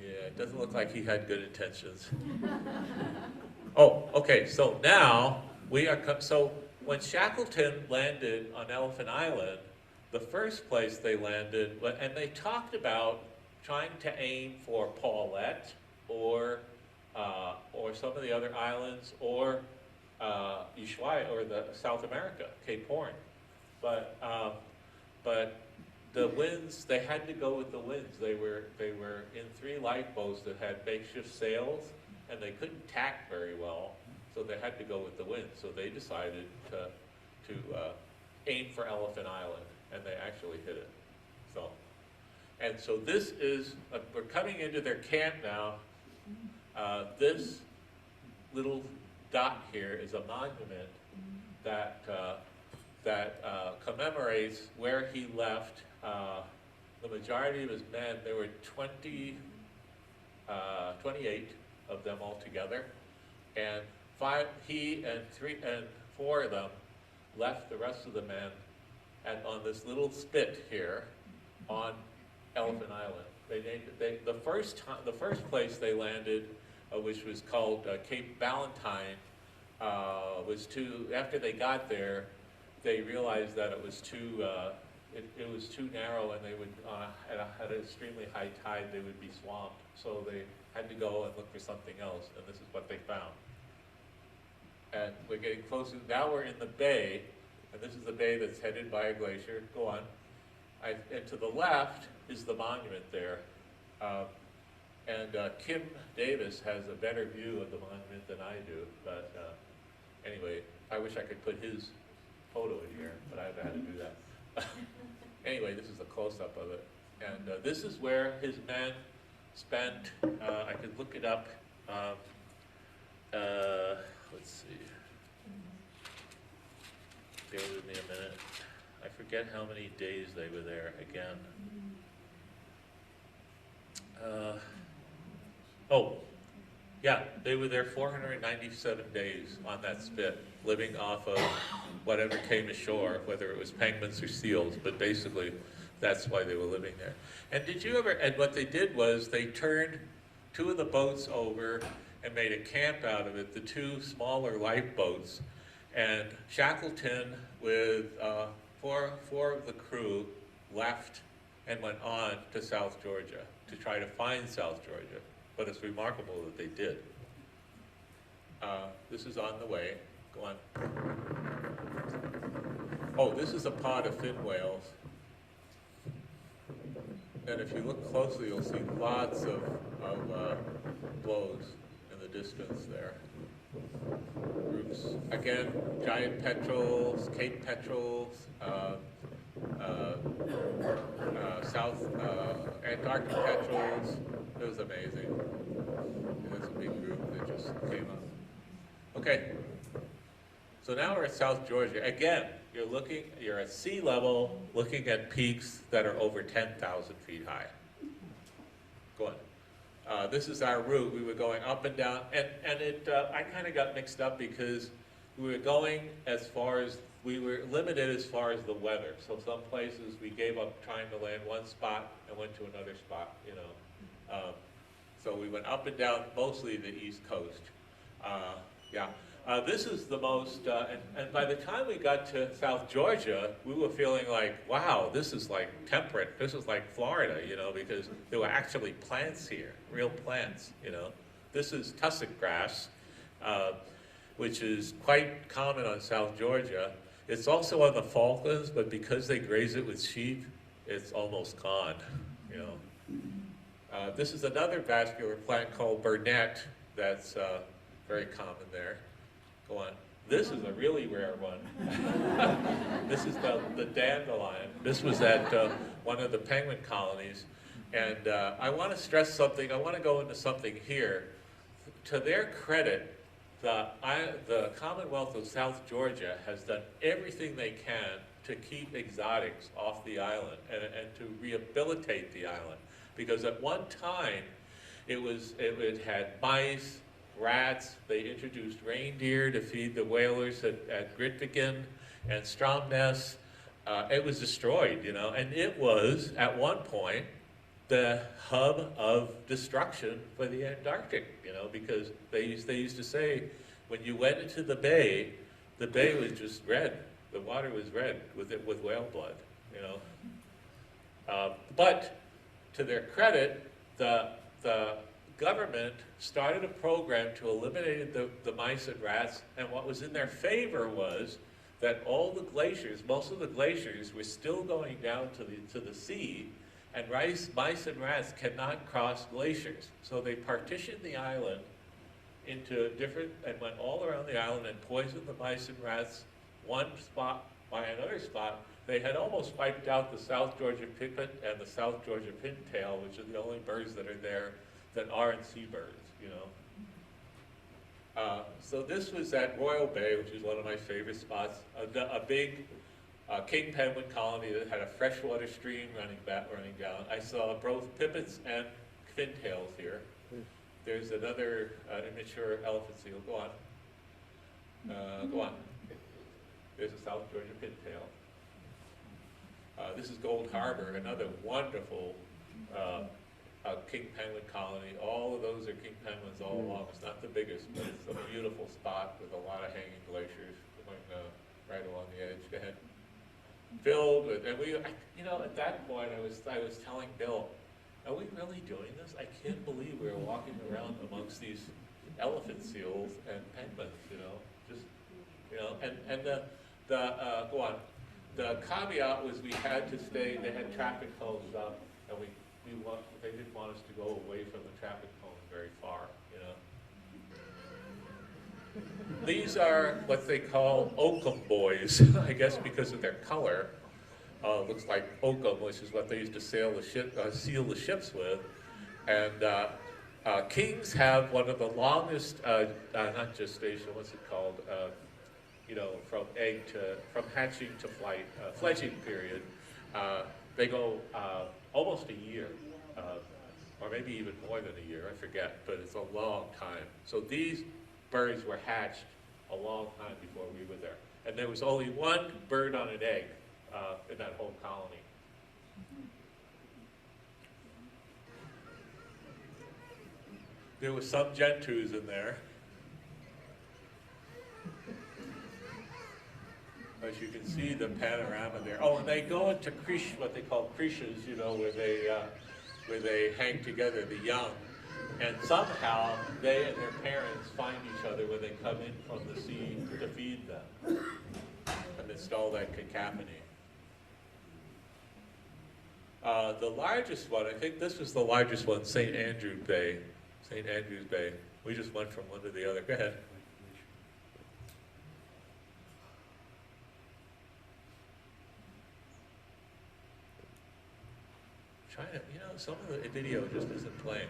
Yeah, it doesn't look like he had good intentions. Oh, okay, so now we are, so when Shackleton landed on Elephant Island, the first place they landed, and they talked about trying to aim for Paulette or some of the other islands, or Ushuaia, or the South America, Cape Horn. But the winds, they had to go with the winds. They were in 3 lifeboats that had makeshift sails, and they couldn't tack very well, so they had to go with the wind. So they decided to aim for Elephant Island, and they actually hit it. So this is, we're coming into their camp now. This little dot here is a monument that commemorates where he left the majority of his men. There were 28 of them altogether, and he and 4 of them left the rest of the men on this little spit here on Elephant Island. They named it, the first place they landed, which was called Cape Valentine, was after they got there, they realized that it was too narrow, and they would at an extremely high tide they would be swamped. So they had to go and look for something else, and this is what they found. And we're getting closer. Now we're in the bay, and this is the bay that's headed by a glacier. Go on. And to the left is the monument there. Kim Davis has a better view of the monument than I do. But anyway, I wish I could put his photo in here, but I haven't had to do that. Anyway, this is a close-up of it. And this is where his men spent, I could look it up. Let's see. Bear with me a minute. I forget how many days they were there again. They were there 497 days on that spit, living off of whatever came ashore, whether it was penguins or seals, but basically that's why they were living there. And what they did was they turned 2 of the boats over and made a camp out of it, the 2 smaller lifeboats, and Shackleton with 4 of the crew left and went on to South Georgia to try to find South Georgia. But it's remarkable that they did. This is on the way. Go on. Oh, this is a pod of fin whales. And if you look closely, you'll see lots of blows in the distance there. Groups. Again, giant petrels, Cape petrels, South Antarctic petrels. It was amazing. It was a big group that just came up. Okay, so now we're at South Georgia. Again, you're at sea level, looking at peaks that are over 10,000 feet high. Go on. This is our route. We were going up and down, and I kind of got mixed up because we were going we were limited as far as the weather. So some places we gave up trying to land one spot and went to another spot, you know. So we went up and down, mostly the East Coast. This is the most, and by the time we got to South Georgia, we were feeling like, wow, this is like temperate. This is like Florida, you know, because there were actually plants here, real plants, you know. This is tussock grass, which is quite common on South Georgia. It's also on the Falklands, but because they graze it with sheep, it's almost gone, you know. This is another vascular plant called burnet that's very common there. Go on. This is a really rare one. This is the dandelion. This was at one of the penguin colonies. And I want to stress something. I want to go into something here. To their credit, the Commonwealth of South Georgia has done everything they can to keep exotics off the island and to rehabilitate the island. Because at one time, it had mice, rats. They introduced reindeer to feed the whalers at Grytviken and Stromness. It was destroyed, you know, and it was, at one point, the hub of destruction for the Antarctic, you know, because they used to say when you went into the bay, the bay was just red. The water was red with whale blood, you know. But to their credit, the government started a program to eliminate the mice and rats, and what was in their favor was that all the glaciers, most of the glaciers, were still going down to the sea, and mice and rats cannot cross glaciers. So they partitioned the island into different, and went all around the island and poisoned the mice and rats one spot by another spot. They had almost wiped out the South Georgia pipit and the South Georgia pintail, which are the only birds that are there that aren't seabirds, you know. So this was at Royal Bay, which is one of my favorite spots, a big king penguin colony that had a freshwater stream running down. I saw both pipits and fintails here. There's another immature elephant seal. Go on. Go on. There's a South Georgia pintail. This is Gold Harbor, another wonderful king penguin colony. All of those are king penguins all along. It's not the biggest, but it's a beautiful spot with a lot of hanging glaciers going right along the edge. Go ahead. Filled with, and you know, at that point I was telling Bill, are we really doing this? I can't believe we're walking around amongst these elephant seals and penguins, you know, just, you know, and go on. The caveat was we had to stay, they had traffic cones up, and they didn't want us to go away from the traffic cones very far, you know. These are what they call oakum boys, I guess because of their color. Looks like oakum, which is what they used to seal the ships with. And kings have one of the longest, not gestation, what's it called? You know, from hatching to flight, fledging period. They go almost a year, or maybe even more than a year, I forget, but it's a long time. So these birds were hatched a long time before we were there. And there was only one bird on an egg in that whole colony. There was some gentoos in there. As you can see the panorama there. Oh, and they go into creche, what they call creches, you know, where they hang together, the young. And somehow they and their parents find each other when they come in from the sea to feed them. And it's all that cacophony. The largest one, I think this was the largest one, St. Andrews Bay. St. Andrews Bay. We just went from one to the other. Go ahead. Trying to, you know, some of the video just isn't playing.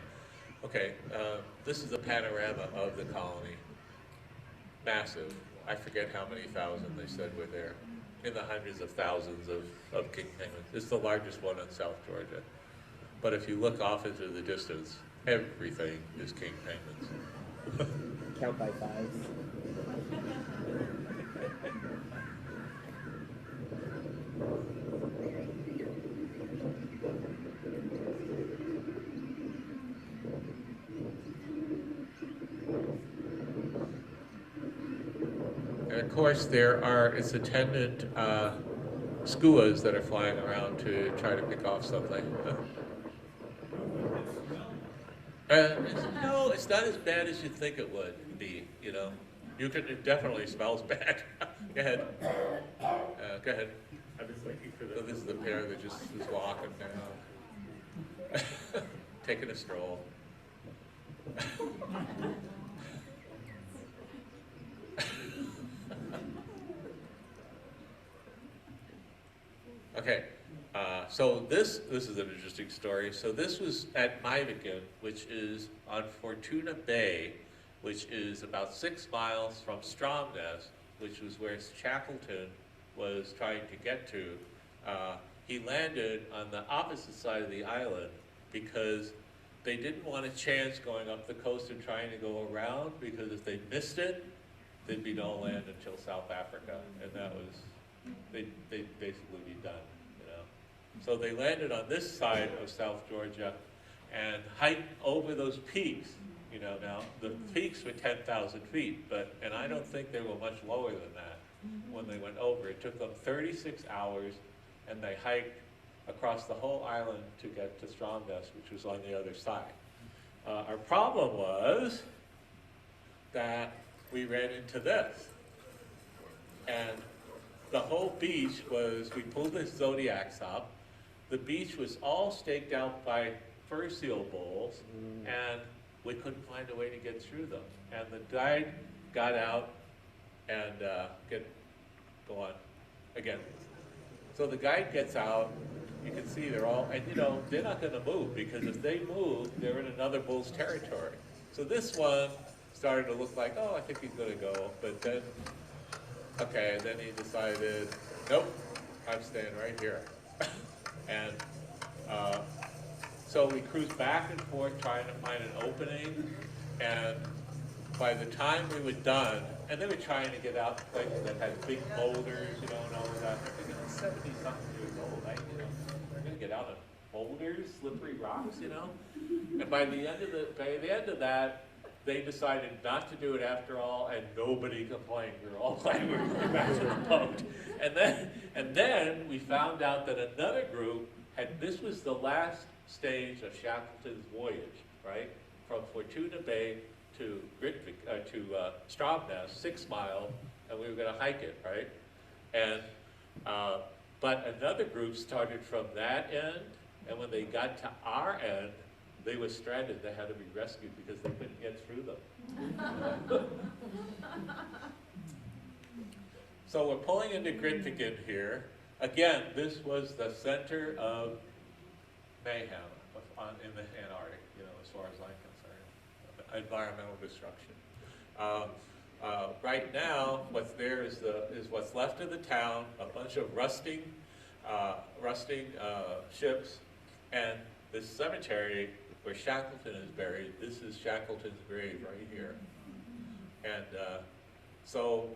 Okay, this is a panorama of the colony. Massive. I forget how many thousand they said were there. In the hundreds of thousands of king penguins. It's the largest one in South Georgia. But if you look off into the distance, everything is king penguins. Count by five. And of course, there are its attendant skuas that are flying around to try to pick off something. No, it's not as bad as you'd think it would be, you know. It definitely smells bad. Go ahead. Go ahead. I'm just waiting for this. So this is the pair that just is walking down. Taking a stroll. Okay, so this is an interesting story. So this was at Myvican, which is on Fortuna Bay, which is about 6 miles from Stromness, which was where Shackleton was trying to get to. He landed on the opposite side of the island because they didn't want a chance going up the coast and trying to go around, because if they missed it, there'd be no land until South Africa, and that was, they'd basically be done, you know. So they landed on this side of South Georgia, and hike over those peaks. You know, now the peaks were 10,000 feet, and I don't think they were much lower than that when they went over. It took them 36 hours, and they hiked across the whole island to get to Stromness, which was on the other side. Our problem was that we ran into this. And the whole beach was, we pulled the zodiacs up. The beach was all staked out by fur seal bowls, and we couldn't find a way to get through them. And the guide got out and go on again. So the guide gets out. You can see they're all, and you know, they're not going to move, because if they move, they're in another bull's territory. So this one started to look like, oh, I think he's going to go, but then, okay, and then he decided, nope, I'm staying right here. And so we cruised back and forth trying to find an opening, and by the time we were done, and they were trying to get out to places that had big boulders, you know, and all of that. They're 70-something years old, they're going to get out of boulders, slippery rocks, you know. And by the end of that, they decided not to do it after all, and nobody complained. We were all glad we were going back to the boat. And then we found out that another group this was the last stage of Shackleton's voyage, right? From Fortuna Bay to Stromness, 6 miles, and we were going to hike it, right? And but another group started from that end, and when they got to our end, they were stranded. They had to be rescued because they couldn't get through them. So we're pulling into Grytviken here. Again, this was the center of mayhem in the Antarctic, you know, as far as I'm concerned. Environmental destruction. Right now, what's there is what's left of the town, a bunch of rusting ships, and this cemetery where Shackleton is buried. This is Shackleton's grave right here. And so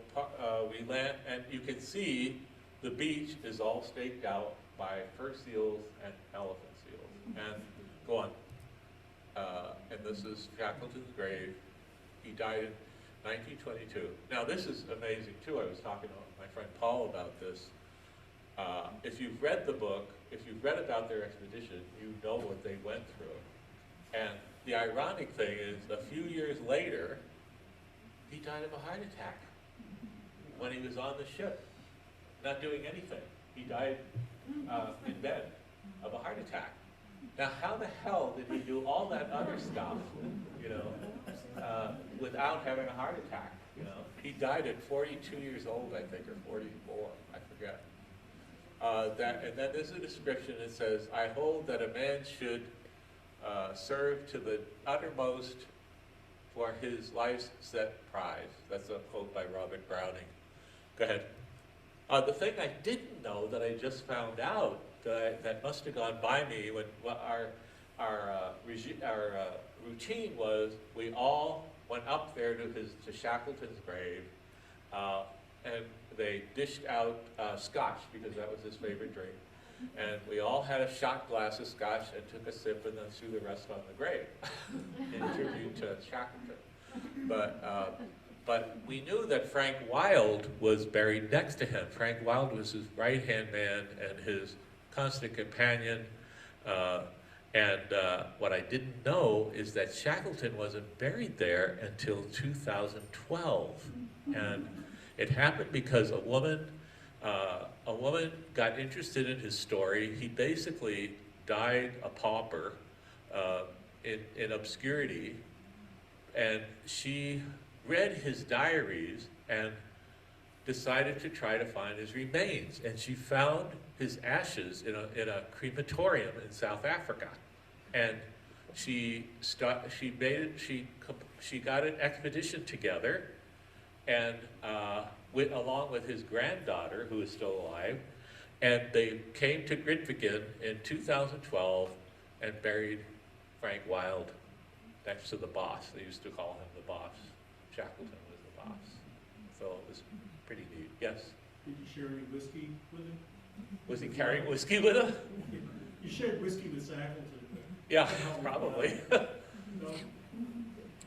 we land, and you can see the beach is all staked out by fur seals and elephant seals. And go on. And this is Shackleton's grave. He died in 1922. Now this is amazing too. I was talking to my friend Paul about this. If you've read the book, if you've read about their expedition, you know what they went through. And the ironic thing is, a few years later, he died of a heart attack when he was on the ship, not doing anything. He died in bed of a heart attack. Now, how the hell did he do all that other stuff, you know, without having a heart attack? You know, he died at 42 years old, I think, or 44, I forget. And then there's a description that says, "I hold that a man should serve to the uttermost for his life's set prize." That's a quote by Robert Browning. Go ahead. The thing I didn't know that I just found out that must have gone by me when our routine was, we all went up there to Shackleton's grave, and they dished out scotch because that was his favorite drink. And we all had a shot glass of scotch and took a sip and then threw the rest on the grave in tribute to Shackleton. But we knew that Frank Wild was buried next to him. Frank Wild was his right-hand man and his constant companion. What I didn't know is that Shackleton wasn't buried there until 2012. And it happened because a woman got interested in his story. He basically died a pauper in obscurity, and she read his diaries and decided to try to find his remains. And she found his ashes in a crematorium in South Africa, and she got an expedition together, and along with his granddaughter, who is still alive, and they came to Grytviken in 2012 and buried Frank Wild next to the boss. They used to call him the boss. Shackleton was the boss. So it was pretty neat. Yes? Did you share any whiskey with him? Was he carrying whiskey with him? You shared whiskey with Shackleton. Yeah, probably.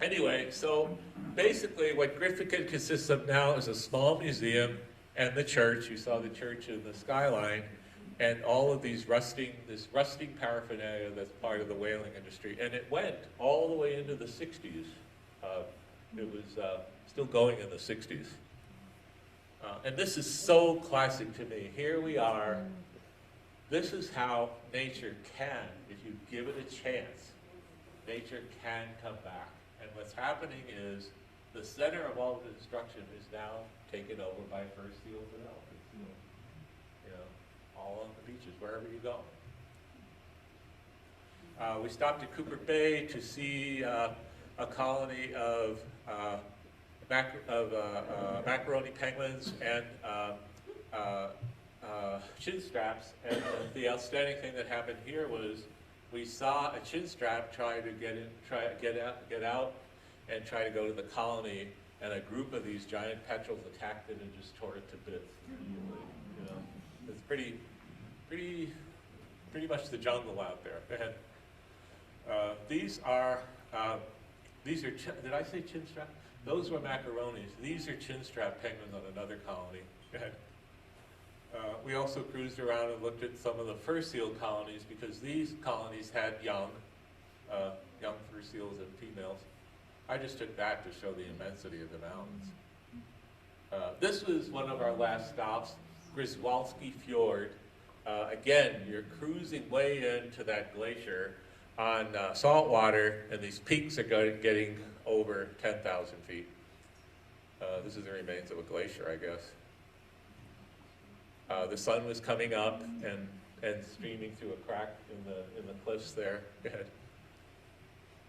Anyway, so basically what Griffith consists of now is a small museum and the church. You saw the church in the skyline, and all of this rusting paraphernalia that's part of the whaling industry. And it went all the way into the 60s. It was still going in the 60s. And this is so classic to me. Here we are. This is how nature can, if you give it a chance, nature can come back. And what's happening is the center of all the destruction is now taken over by fur seals and elephant seals. You know, all on the beaches, wherever you go. We stopped at Cooper Bay to see a colony of macaroni penguins and chin straps. And the outstanding thing that happened here was we saw a chin strap try to get out and try to go to the colony, and a group of these giant petrels attacked it and just tore it to bits. You know, it's pretty much the jungle out there. Go ahead. These are, did I say chin strap? Those were macaronis. These are chin strap penguins on another colony. Go ahead. We also cruised around and looked at some of the fur seal colonies, because these colonies had young fur seals and females. I just took that to show the immensity of the mountains. This was one of our last stops, Griswolski Fjord. Again, you're cruising way into that glacier on salt water, and these peaks are getting over 10,000 feet. This is the remains of a glacier, I guess. The sun was coming up and streaming through a crack in the cliffs there. Go ahead.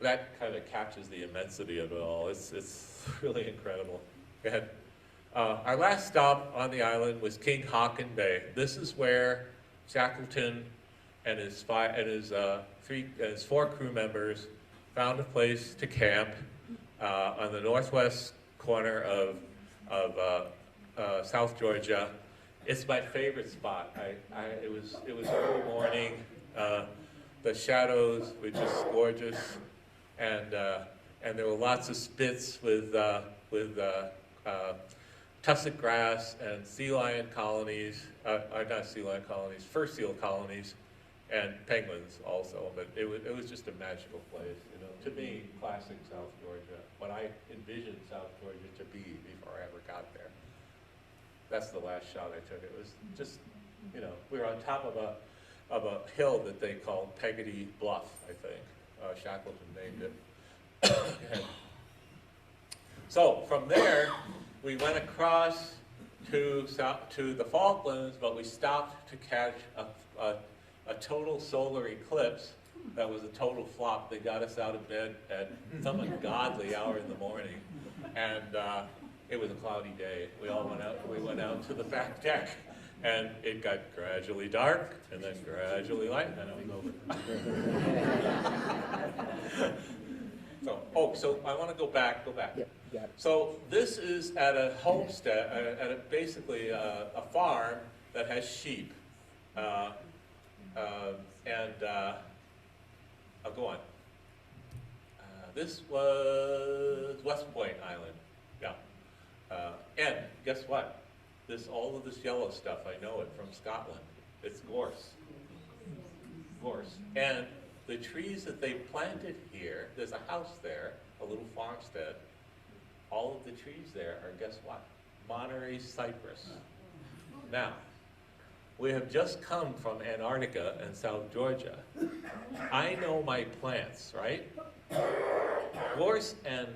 That kind of captures the immensity of it all. It's really incredible. Go ahead. Our last stop on the island was King Haakon Bay. This is where Shackleton and his four crew members found a place to camp on the northwest corner of South Georgia. It's my favorite spot. It was early morning. The shadows were just gorgeous, and there were lots of spits with tussock grass and sea lion colonies, not sea lion colonies, fur seal colonies, and penguins also. But it was just a magical place. You know, to me, classic South Georgia. What I envisioned South Georgia to be before I ever got there. That's the last shot I took. It was just, you know, we were on top of a hill that they called Peggotty Bluff, I think. Shackleton named it. So from there, we went across to the Falklands, but we stopped to catch a total solar eclipse. That was a total flop. They got us out of bed at some ungodly hour in the morning, and it was a cloudy day. We went out to the back deck, and it got gradually dark, and then gradually light, and it was over. So I want to go back. Yep, got it. So this is at a homestead, basically a farm that has sheep, I'll go on. This was West Point Island, yeah. And guess what? All of this yellow stuff, I know it from Scotland. It's gorse. And the trees that they planted here, there's a house there, a little farmstead. All of the trees there are, guess what? Monterey cypress. Now, we have just come from Antarctica and South Georgia. I know my plants, right? Gorse and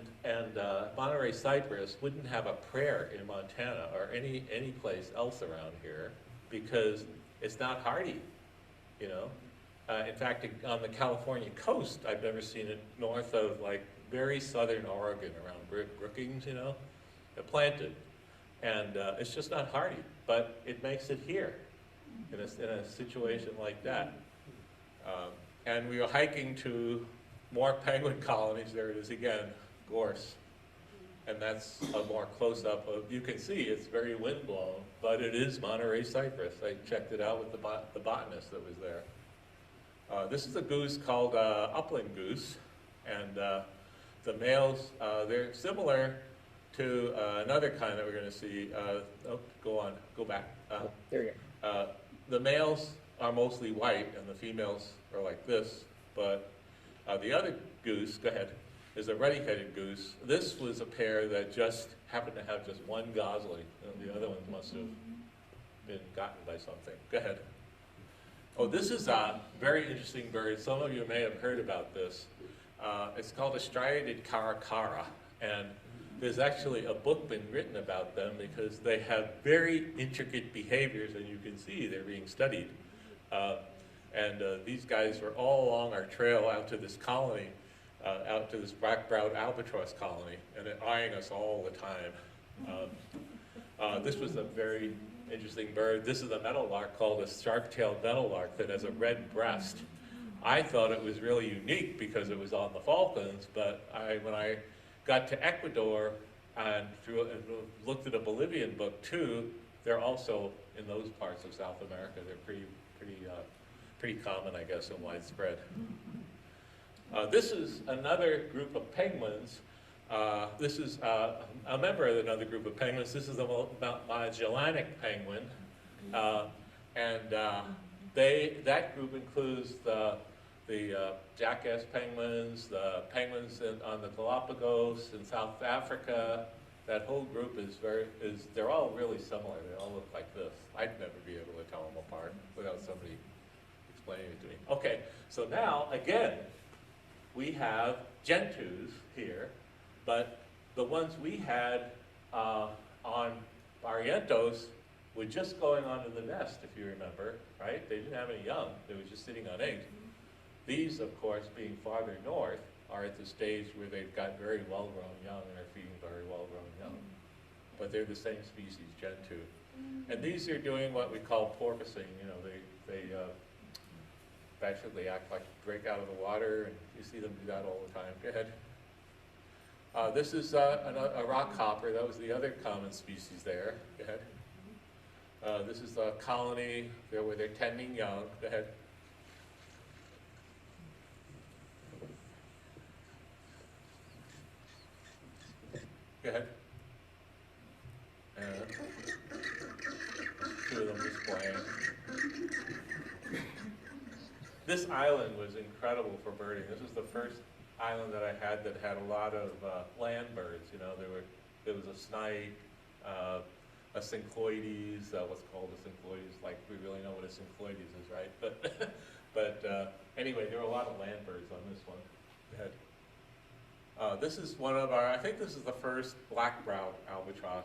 Monterey cypress wouldn't have a prayer in Montana or any place else around here because it's not hardy, you know. In fact, on the California coast, I've never seen it north of like very southern Oregon around Brookings, you know. They're planted, and it's just not hardy, but it makes it here in a situation like that. And we were hiking to more penguin colonies. There it is again, gorse. And that's a more close-up of, you can see it's very windblown, but it is Monterey cypress. I checked it out with the botanist that was there. This is a goose called upland goose, and the males, they're similar to another kind that we're going to see. Go back. There we go. The males are mostly white, and the females are like this, but the other goose, go ahead, is a ruddy-headed goose. This was a pair that just happened to have just one gosling, and the other ones must have been gotten by something. Go ahead. Oh, this is a very interesting bird. Some of you may have heard about this. It's called a striated caracara, and there's actually a book been written about them because they have very intricate behaviors, and you can see they're being studied. These guys were all along our trail out to this colony, out to this black-browed albatross colony, and they're eyeing us all the time. This was a very interesting bird. This is a meadowlark called a sharp-tailed meadowlark that has a red breast. I thought it was really unique because it was on the Falklands, but when I got to Ecuador and looked at a Bolivian book too, they're also in those parts of South America. They're pretty common, I guess, and widespread. This is another group of penguins. This is a member of another group of penguins. This is the Magellanic penguin, that group includes the jackass penguins, the penguins on the Galapagos in South Africa. That whole group they're all really similar. They all look like this. I'd never be able to tell them apart without somebody explaining it to me. Okay, so now, again, we have gentoos here, but the ones we had on Barrientos were just going onto the nest, if you remember, right? They didn't have any young. They were just sitting on eggs. These, of course, being farther north, are at the stage where they've got very well-grown young and are feeding very well-grown young. But they're the same species, gentoo. And these are doing what we call porpoising. You know, they basically act like break out of the water, and you see them do that all the time. Go ahead. This is a rock hopper. That was the other common species there. Go ahead. This is a colony there where they're tending young. Go ahead. Go ahead. Two of them displaying. This island was incredible for birding. This was the first island that I had that had a lot of land birds. You know, there was a snipe, a syncloides, what's called a syncloides, like we really know what a syncloides is, right? But anyway, there were a lot of land birds on this one. Go ahead. This is one of our, I think this is the first black-browed albatross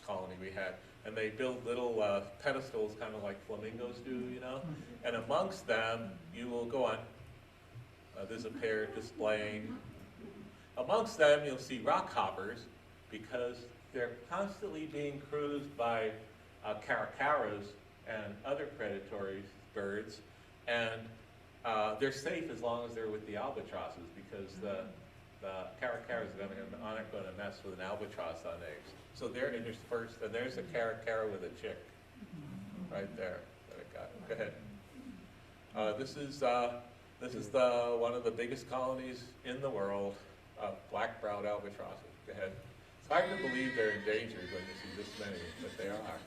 colony we had. And they build little pedestals, kind of like flamingos do, you know? And amongst them, you will go on. There's a pair displaying. Amongst them, you'll see rock hoppers because they're constantly being cruised by caracaras and other predatory birds. And they're safe as long as they're with the albatrosses because the caracaras aren't going to mess with an albatross on eggs. So they're interspersed, and there's a caracara with a chick right there that I got. Go ahead. This is one of the biggest colonies in the world of black-browed albatrosses. Go ahead. It's hard to believe they're endangered when you see this many, but they are.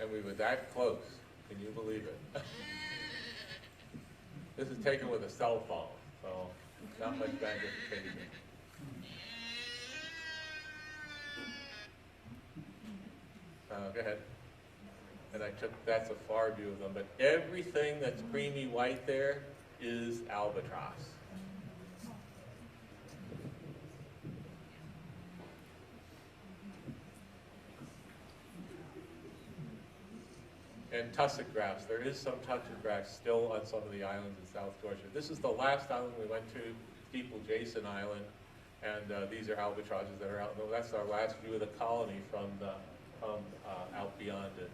And we were that close. Can you believe it? This is taken with a cell phone, so not much magnification. Go ahead. And that's a far view of them, but everything that's creamy white there is albatross. And tussock grass. There is some tussock grass still on some of the islands in South Georgia. This is the last island we went to, Steeple Jason Island, and these are albatrosses that are out. That's our last view of the colony from out beyond it.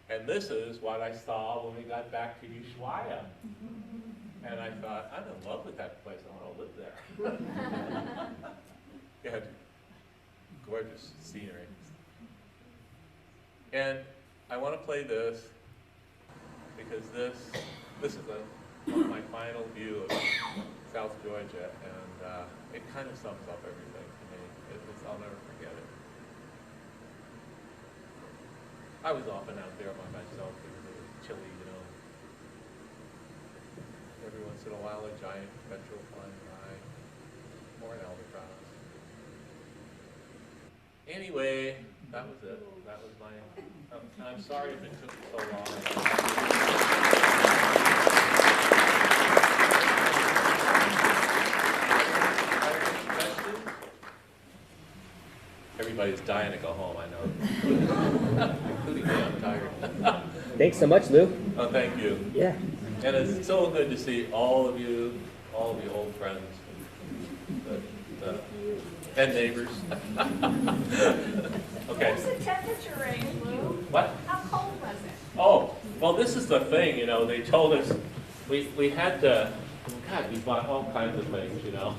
And this is what I saw when we got back to Ushuaia. And I thought, I'm in love with that place. I want to live there. Go ahead. Gorgeous scenery. And I want to play this. because this is one of my final view of South Georgia, and it kind of sums up everything to me. I'll never forget it. I was often out there by myself because it was chilly, you know. Every once in a while, a giant petrel flying by, or an albatross. Anyway, that was it. That was my. I'm sorry if it took so long. Everybody's dying to go home, I know. Including me, I'm tired. Thanks so much, Lou. Oh, thank you. Yeah. And it's so good to see all of you old friends, and neighbors. Okay. What was the temperature range, Lou? What? How cold was it? Oh, well, this is the thing, you know, they told us, we had to, God, we bought all kinds of things, you know,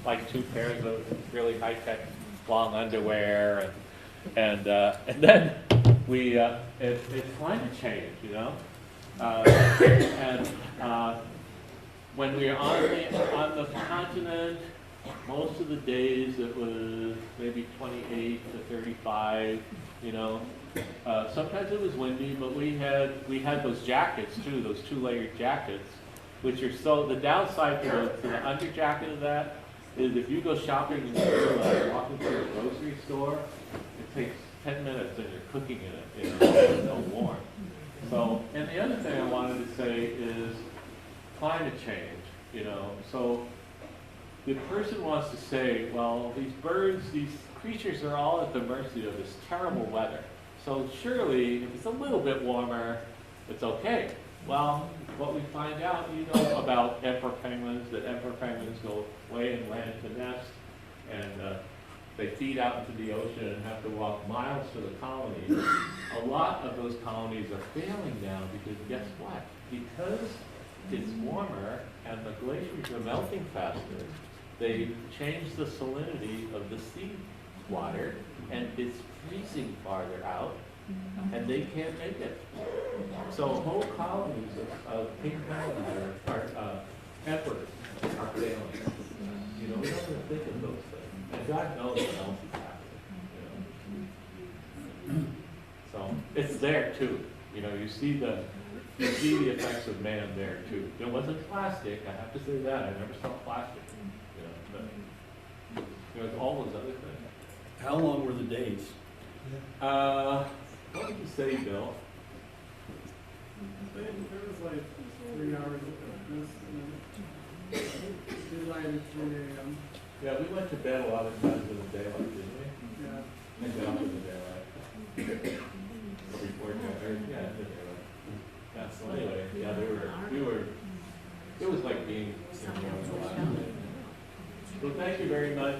like 2 pairs of really high-tech long underwear, and then we, it's climate change, you know, and when we were on the continent, most of the days it was maybe 28 to 35, you know. Sometimes it was windy, but we had those jackets too, those 2-layered jackets, which are the downside to the under jacket of that is if you go shopping and you're walking through a grocery store, it takes 10 minutes and you're cooking in it, you know, it's so warm. So, and the other thing I wanted to say is climate change, you know. So the person wants to say, well, these birds, these creatures are all at the mercy of this terrible weather. So surely, if it's a little bit warmer, it's okay. Well, what we find out, you know about emperor penguins, that emperor penguins go way inland to nest, and they feed out into the ocean and have to walk miles to the colonies. A lot of those colonies are failing now because guess what? Because it's warmer and the glaciers are melting faster, they change the salinity of the sea water, and it's freezing farther out, and they can't make it. So whole colonies of pink penguins are emperors are failing. You know, we don't even think of those things. And God knows what else is happening. You know? So it's there too. You know, you see the effects of man there too. It wasn't plastic, I have to say that. I never saw plastic. You know, but there was all those other things. How long were the days? What did you say, Bill? It was like 3 hours of this, and daylight at 3 a.m. Yeah, we went to bed a lot of times in the daylight, didn't we? Yeah. And got up in the daylight. Before dinner, yeah, in the daylight. Yeah, so anyway, yeah, it was like being in the last day. Well, thank you very much.